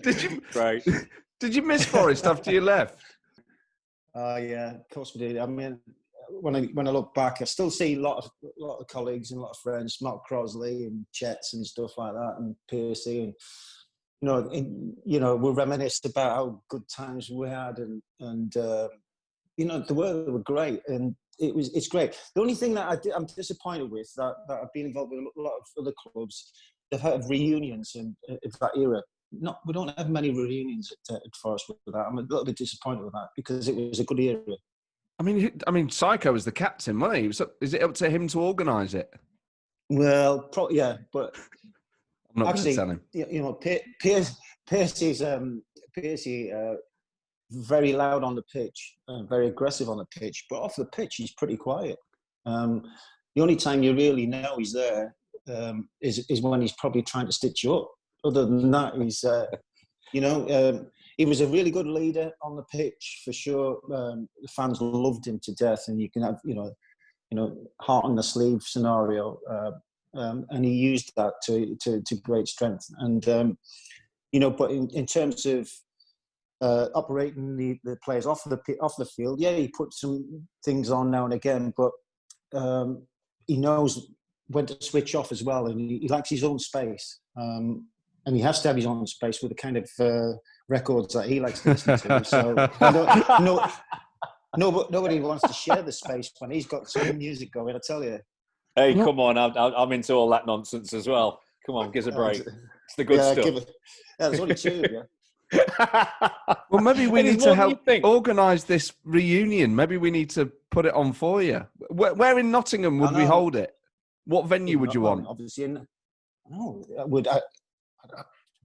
that. Did you miss Forest after you left? Yeah, of course we did. I mean, when I look back, I still see a lot of colleagues and a lot of friends, Mark Crosley and Chets and stuff like that, and Piercy, and we reminisce about how good times we had, and they were great, and it's great. The only thing that I'm disappointed with that I've been involved with a lot of other clubs, they've had reunions in that era. We don't have many reunions at Forest with that. I'm a little bit disappointed with that because it was a good era. I mean, Psycho was the captain, wasn't he? Is it up to him to organise it? Well, yeah, but I'm not going to tell him. Piercy, very loud on the pitch, very aggressive on the pitch, but off the pitch he's pretty quiet. The only time you really know he's there is when he's probably trying to stitch you up. Other than that, he's he was a really good leader on the pitch for sure. The fans loved him to death, and you can have heart on the sleeve scenario, and he used that to great strength. And but in terms of operating the players off the field, yeah, he put some things on now and again, but he knows when to switch off as well, and he likes his own space. And he has to have his own space with the kind of records that he likes to listen to. So nobody wants to share the space when he's got some music going, I tell you. Hey, come on. I'm into all that nonsense as well. Come on, give us a break. It's the good stuff. There's only two, yeah. Well, maybe we need to help organise this reunion. Maybe we need to put it on for you. Where in Nottingham would we hold it? What venue would you want? Obviously,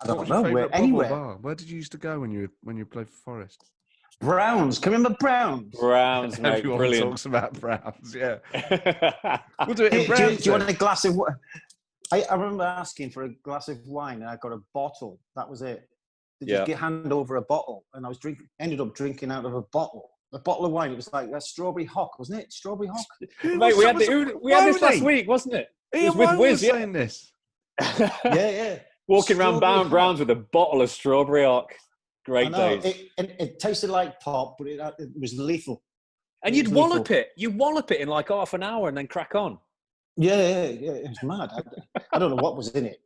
I don't know. Anywhere. Where did you used to go when you played for Forest? Browns. Can you remember Browns? Browns, mate. Everyone Brilliant. talks about Browns. Yeah. We'll do it in Browns. Do you want a glass of? I remember asking for a glass of wine, and I got a bottle. That was it. They just hand over a bottle, and I was ended up drinking out of a bottle of wine. It was like a strawberry hock, wasn't it? Strawberry hock. Mate, we had this last week, wasn't it? It was with Wiz. Saying this. Yeah. Walking around Browns with a bottle of strawberry hock. Great days. It tasted like pop, but it was lethal. And you'd wallop it. You wallop it in like half an hour and then crack on. Yeah. It was mad. I don't know what was in it.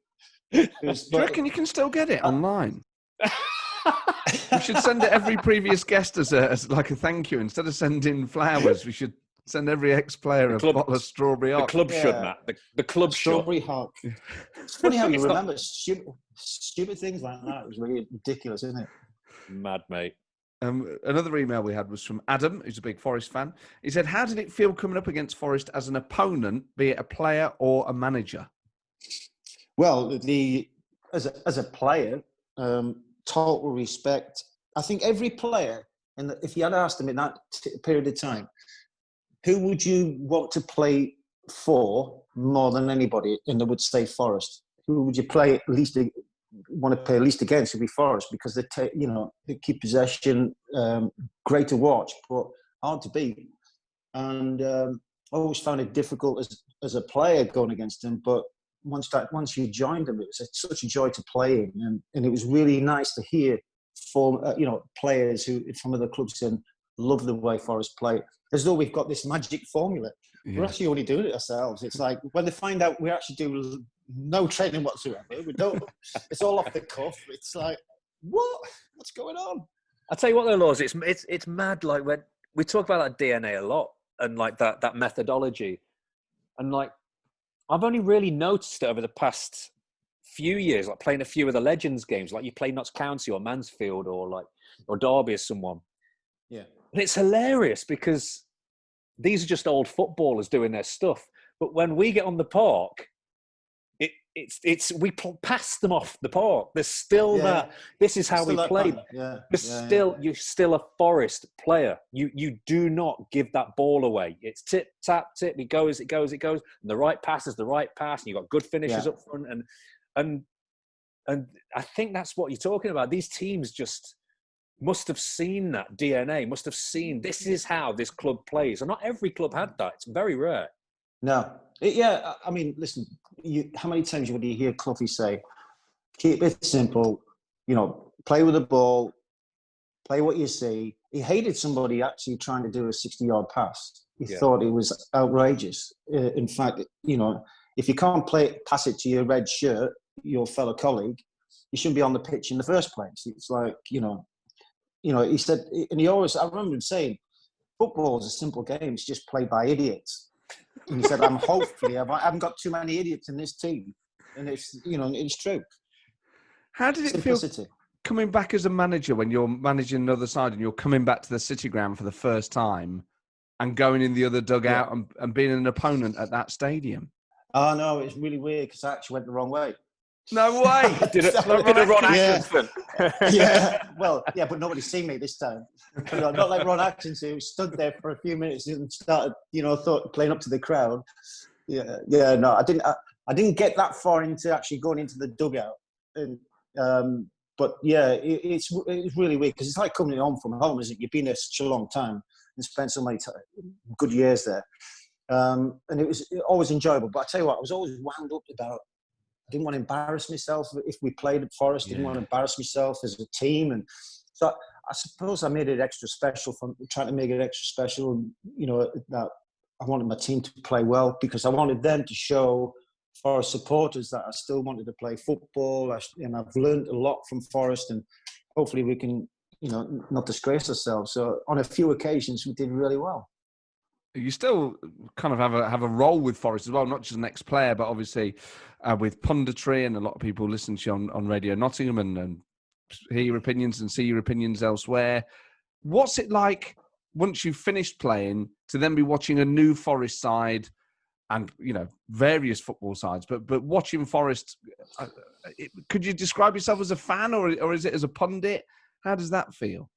Do you reckon you can still get it online? We should send it every previous guest as like a thank you. Instead of sending flowers, we should send every ex-player a bottle of strawberry hock. The club should, Matt. The club strawberry hock. It's funny how you remember stupid things like that. It was really ridiculous, isn't it? Mad, mate. Another email we had was from Adam, who's a big Forest fan. He said, "How did it feel coming up against Forest as an opponent, be it a player or a manager?" Well, as a player, total respect. I think every player, and if you had asked them in that period of time, who would you want to play for more than anybody? And they would say Forest. Who would you play want to play least against? Would be Forest, because they keep possession, great to watch, but hard to beat. And I always found it difficult as a player going against them. But once you joined them, it was such a joy to play in, and it was really nice to hear players who from other clubs and love the way Forest play. As though we've got this magic formula. Yeah. We're actually only doing it ourselves. It's like when they find out we actually do no training whatsoever. We don't. It's all off the cuff. It's like, what's going on? I'll tell you what, though, Laws. It's mad. Like when we talk about that DNA a lot and like that methodology, and like I've only really noticed it over the past few years, like playing a few of the Legends games, like you play Notts County or Mansfield or Derby or someone. Yeah. And it's hilarious because these are just old footballers doing their stuff. But when we get on the park, we pass them off the park. There's still that. This is how we play. You're still a Forest player. You do not give that ball away. It's tip tap tip. It goes. And the right pass is the right pass. And you've got good finishes up front. And I think that's what you're talking about. These teams just must have seen that DNA, must have seen this is how this club plays. And not every club had that. It's very rare. No. I mean, listen, how many times would you hear Cloughy say, keep it simple, play with the ball, play what you see, he hated somebody actually trying to do a 60-yard pass. He thought it was outrageous. In fact, if you can't pass it to your red shirt, your fellow colleague, you shouldn't be on the pitch in the first place. It's like, he said, and I remember him saying, football is a simple game. It's just played by idiots. And he said, I haven't got too many idiots in this team. And it's true. How did it feel coming back as a manager when you're managing the other side and you're coming back to the City ground for the first time and going in the other dugout and being an opponent at that stadium? Oh, no, it's really weird because I actually went the wrong way. No way! Did a Ron Atkinson. But nobody's seen me this time. Not like Ron Atkinson, who stood there for a few minutes and started, playing up to the crowd. No, I didn't get that far into actually going into the dugout. And, it's really weird because it's like coming home from home, isn't it? You've been there such a long time and spent so many good years there. And it was always enjoyable. But I tell you what, I was always wound up about, I didn't want to embarrass myself if we played at Forest. Didn't want to embarrass myself as a team. And so I suppose I made it extra special, trying to make it extra special, that I wanted my team to play well because I wanted them to show Forest supporters that I still wanted to play football. And I've learned a lot from Forest, and hopefully we can, not disgrace ourselves. So on a few occasions, we did really well. You still kind of have a role with Forest as well, not just an ex-player, but obviously with punditry, and a lot of people listen to you on Radio Nottingham and hear your opinions and see your opinions elsewhere. What's it like once you've finished playing to then be watching a new Forest side and, various football sides, but watching Forest, could you describe yourself as a fan or is it as a pundit? How does that feel?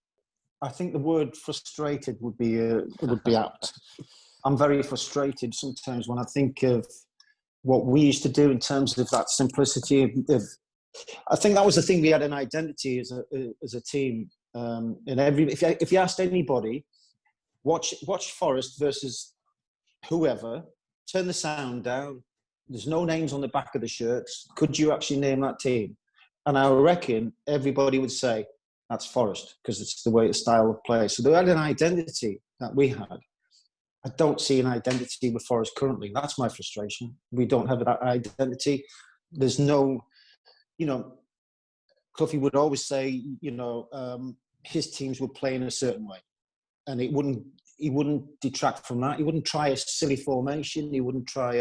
I think the word frustrated would be apt. I'm very frustrated sometimes when I think of what we used to do in terms of that simplicity. I think that was the thing. We had an identity as a team. And if you asked anybody, watch Forest versus whoever, turn the sound down. There's no names on the back of the shirts. Could you actually name that team? And I reckon everybody would say, that's Forest, because it's the style of play. So they had an identity that we had. I don't see an identity with Forest currently. That's my frustration. We don't have that identity. There's no, Cloughy would always say, his teams would play in a certain way. And he wouldn't detract from that. He wouldn't try a silly formation. He wouldn't try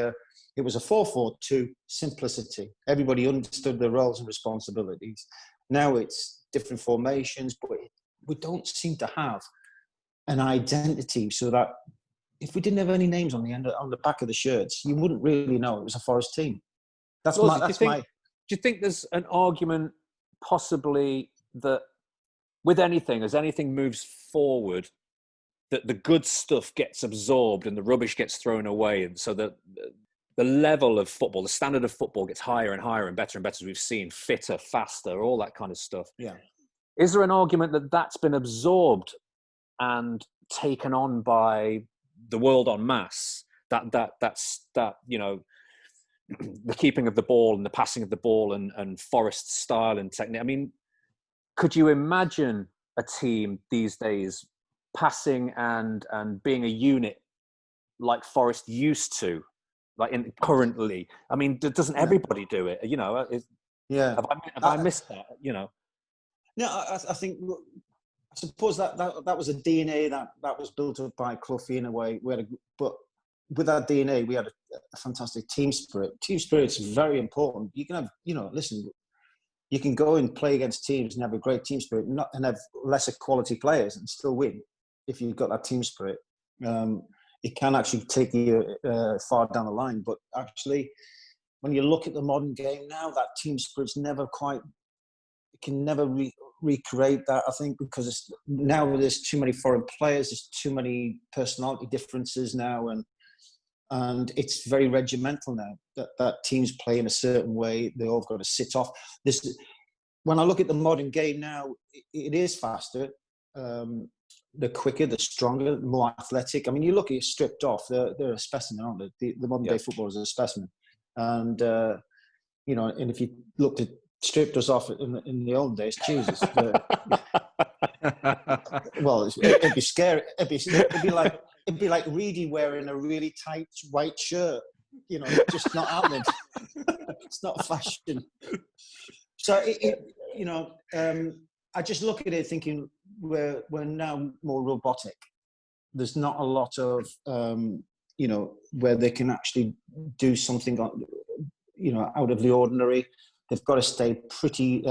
it was a 4-4-2 simplicity. Everybody understood their roles and responsibilities. Now it's different formations, but we don't seem to have an identity, so that if we didn't have any names on the back of the shirts, you wouldn't really know it was a Forest team. Do you think there's an argument possibly that with anything, as anything moves forward, that the good stuff gets absorbed and the rubbish gets thrown away, and so that the level of football, the standard of football gets higher and higher and better, as we've seen, fitter, faster, all that kind of stuff. Yeah. Is there an argument that that's been absorbed and taken on by the world en masse? That's the keeping of the ball and the passing of the ball and Forest style and technique. I mean, could you imagine a team these days passing and being a unit like Forest used to? Currently, I mean, doesn't everybody do it? Have I missed that? No, I think. I suppose that was a DNA that was built up by Cloughy in a way. But with that DNA, we had a fantastic team spirit. Team spirit's very important. You can have, listen, you can go and play against teams and have a great team spirit, and have lesser quality players and still win if you've got that team spirit. It can actually take you far down the line. But actually, when you look at the modern game now, that team spirit's never recreate that, I think, because now there's too many foreign players, there's too many personality differences now, and it's very regimental now that teams play in a certain way. They all got to sit off. When I look at the modern game now, it is faster. They're quicker, they're stronger, more athletic. I mean, you look at it stripped off, they're a specimen, aren't they? The modern day football is a specimen. And, and if you looked at stripped us off in the old days, Jesus. Well, it'd be scary. It'd be like Reedy wearing a really tight white shirt. You know, just not happening. It's not fashion. So I just look at it thinking we're now more robotic. There's not a lot of where they can actually do something out of the ordinary. They've got to stay pretty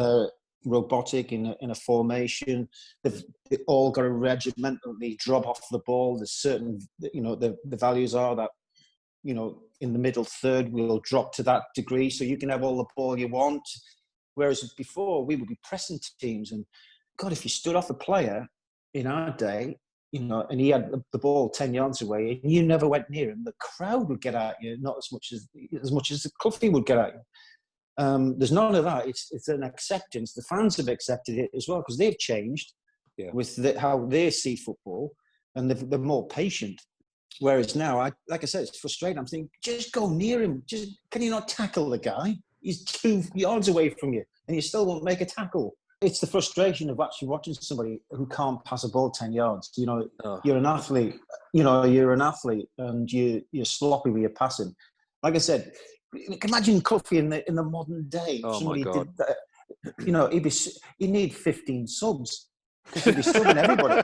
robotic in a formation. They've all got to regimentally drop off the ball. There's certain, the values are that, in the middle third will drop to that degree, so you can have all the ball you want. Whereas before, we would be pressing teams, and God, if you stood off a player in our day, and he had the ball 10 yards away, and you never went near him, the crowd would get at you, not as much as the Cloughy would get at you. There's none of that. It's an acceptance. The fans have accepted it as well because they've changed with how they see football, and they're more patient. Whereas now, like I said, it's frustrating. I'm thinking, just go near him. Can you not tackle the guy? He's 2 yards away from you, and you still won't make a tackle. It's the frustration of actually watching somebody who can't pass a ball 10 yards. You're an athlete. You're an athlete, and you're sloppy with your passing. Like I said, imagine Cloughy in the modern day. Oh Somebody my God! Did that. He'd need 15 subs because he'd be subbing everybody.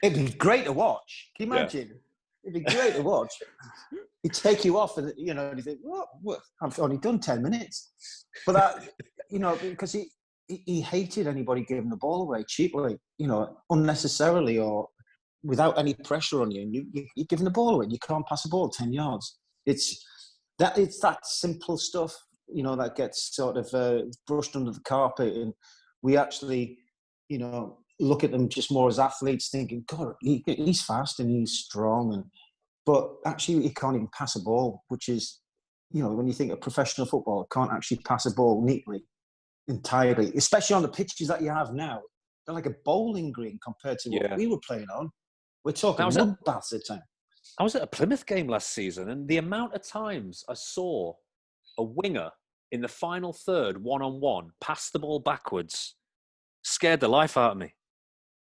It'd be great to watch. Can you imagine? Yeah. It'd be great to watch. He'd take you off, and you think, "What? I've only done 10 minutes." But that, because he hated anybody giving the ball away cheaply, unnecessarily or without any pressure on you. And you're giving the ball away. You can't pass a ball 10 yards. It's that simple stuff, that gets sort of brushed under the carpet, and we actually, look at them just more as athletes, thinking, God, he's fast and he's strong, but actually he can't even pass a ball, which is, when you think of professional football, can't actually pass a ball neatly, entirely, especially on the pitches that you have now. They're like a bowling green compared to what we were playing on. We're talking mud baths at the time. I was at a Plymouth game last season, and the amount of times I saw a winger in the final third, one-on-one, pass the ball backwards, scared the life out of me.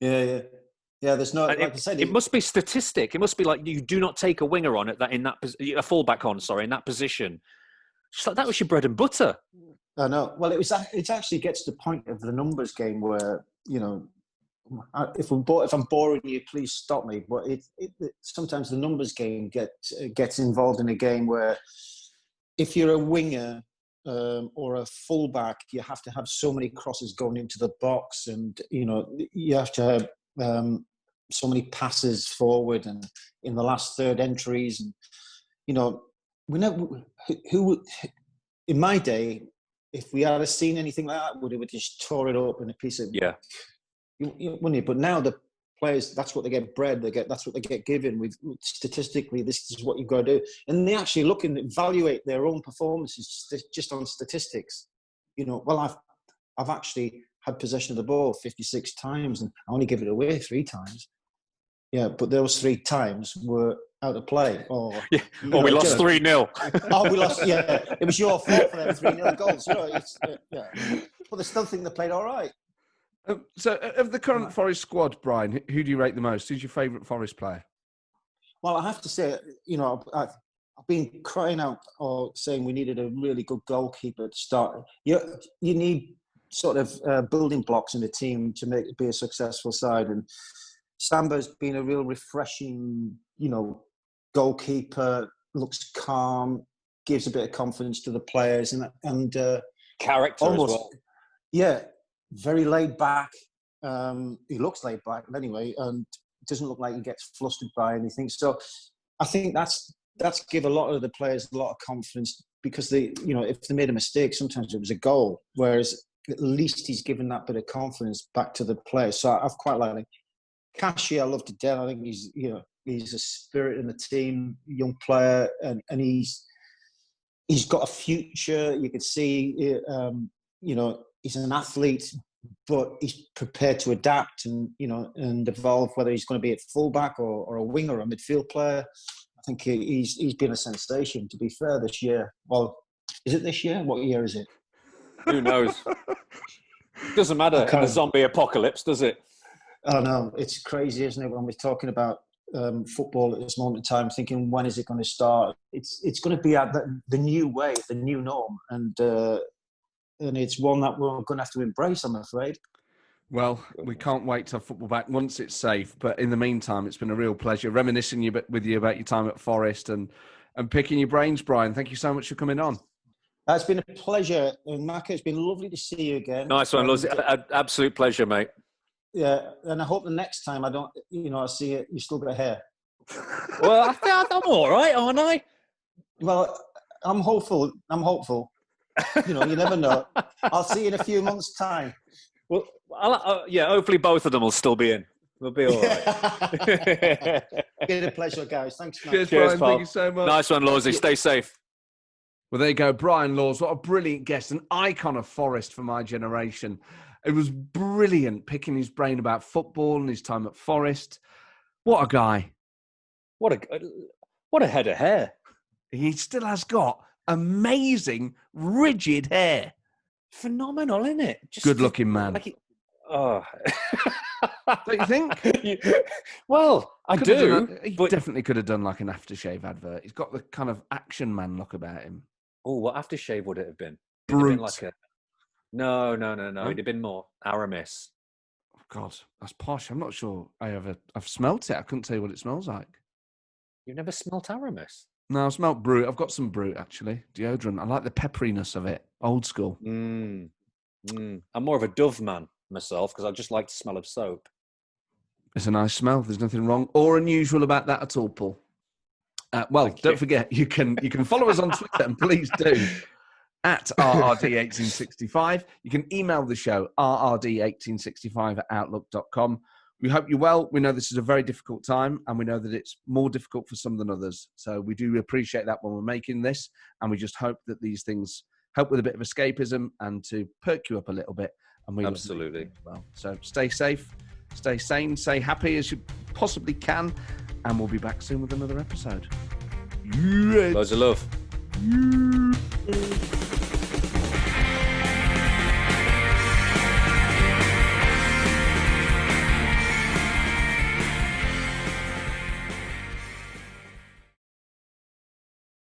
Yeah. There's no. Like I said, it must be statistic. It must be like you do not take a winger on a fullback on. Sorry, in that position. Just like that was your bread and butter. I know. Well, it actually gets to the point of the numbers game where if I'm boring you, please stop me. But sometimes the numbers game gets involved in a game where if you're a winger or a fullback, you have to have so many crosses going into the box, and you have to have so many passes forward and in the last third entries, and we know who in my day, if we had seen anything like that, would have just tore it up in a piece of wouldn't it? But now the players, that's what they get bred. That's what they get given. With statistically, this is what you've got to do, and they actually look and evaluate their own performances just on statistics. Well, I've actually had possession of the ball 56 times, and I only give it away 3 times. Yeah, but those 3 times were out of play. We lost 3-0. We lost. Yeah, it was your fault for them 3-0 goals. But they still think they played all right. So, of the current Forest squad, Brian, who do you rate the most? Who's your favourite Forest player? Well, I have to say, I've been crying out or saying we needed a really good goalkeeper to start. You need sort of building blocks in the team to make it be a successful side, and Samba's been a real refreshing, goalkeeper. Looks calm, gives a bit of confidence to the players, and character almost, as well. Yeah. Very laid back. He looks laid back anyway, and doesn't look like he gets flustered by anything. So I think that's give a lot of the players a lot of confidence, because if they made a mistake, sometimes it was a goal. Whereas at least he's given that bit of confidence back to the players. So I've quite liked him. Kashi, I love to death. I think he's a spirit in the team, young player, and he's got a future. You could see, he's an athlete, but he's prepared to adapt and evolve, whether he's going to be at fullback or a winger or a midfield player. I think he's been a sensation, to be fair, this year. Well, is it this year? What year is it? Who knows? Doesn't matter in a zombie apocalypse, does it? Oh no, it's crazy, isn't it? When we're talking about football at this moment in time, thinking when is it going to start? It's going to be at the new way, the new norm, and it's one that we're going to have to embrace, I'm afraid. Well, we can't wait to have football back once it's safe. But in the meantime, it's been a real pleasure reminiscing with you about your time at Forest and picking your brains, Brian. Thank you so much for coming on. It's been a pleasure, Macca. It's been lovely to see you again. Nice one, Luz. Absolute pleasure, mate. Yeah, and I hope the next time I see it, you still got hair. Well, I think I'm all right, aren't I? Well, I'm hopeful. You never know. I'll see you in a few months' time. Well, hopefully both of them will still be in. We'll be all right. Been a pleasure, guys. Thanks, man. Cheers, Brian. Thank you so much. Nice one, Lawsy. Stay safe. Well, there you go. Brian Laws, what a brilliant guest, an icon of Forest for my generation. It was brilliant picking his brain about football and his time at Forest. What a guy. What a head of hair. He still has got amazing, rigid hair. Phenomenal, isn't it? Good looking man. Don't you think? Well, I do. He definitely could have done like an aftershave advert. He's got the kind of action man look about him. Oh, what aftershave would it have been? Brute. No. It'd have been more Aramis. Oh, God, that's posh. I'm not sure I've smelt it. I couldn't tell you what it smells like. You've never smelt Aramis? No, I've smelt Brute. I've got some Brute, actually. Deodorant. I like the pepperiness of it. Old school. I'm more of a Dove man myself because I just like the smell of soap. It's a nice smell. There's nothing wrong or unusual about that at all, Paul. Don't forget, you can follow us on Twitter, and please do, at RRD1865. You can email the show, rrd1865@outlook.com. We hope you're well. We know this is a very difficult time, and we know that it's more difficult for some than others. So we do appreciate that when we're making this, and we just hope that these things help with a bit of escapism and to perk you up a little bit. And we absolutely well. So stay safe, stay sane, stay happy as you possibly can, and we'll be back soon with another episode. Loads of love.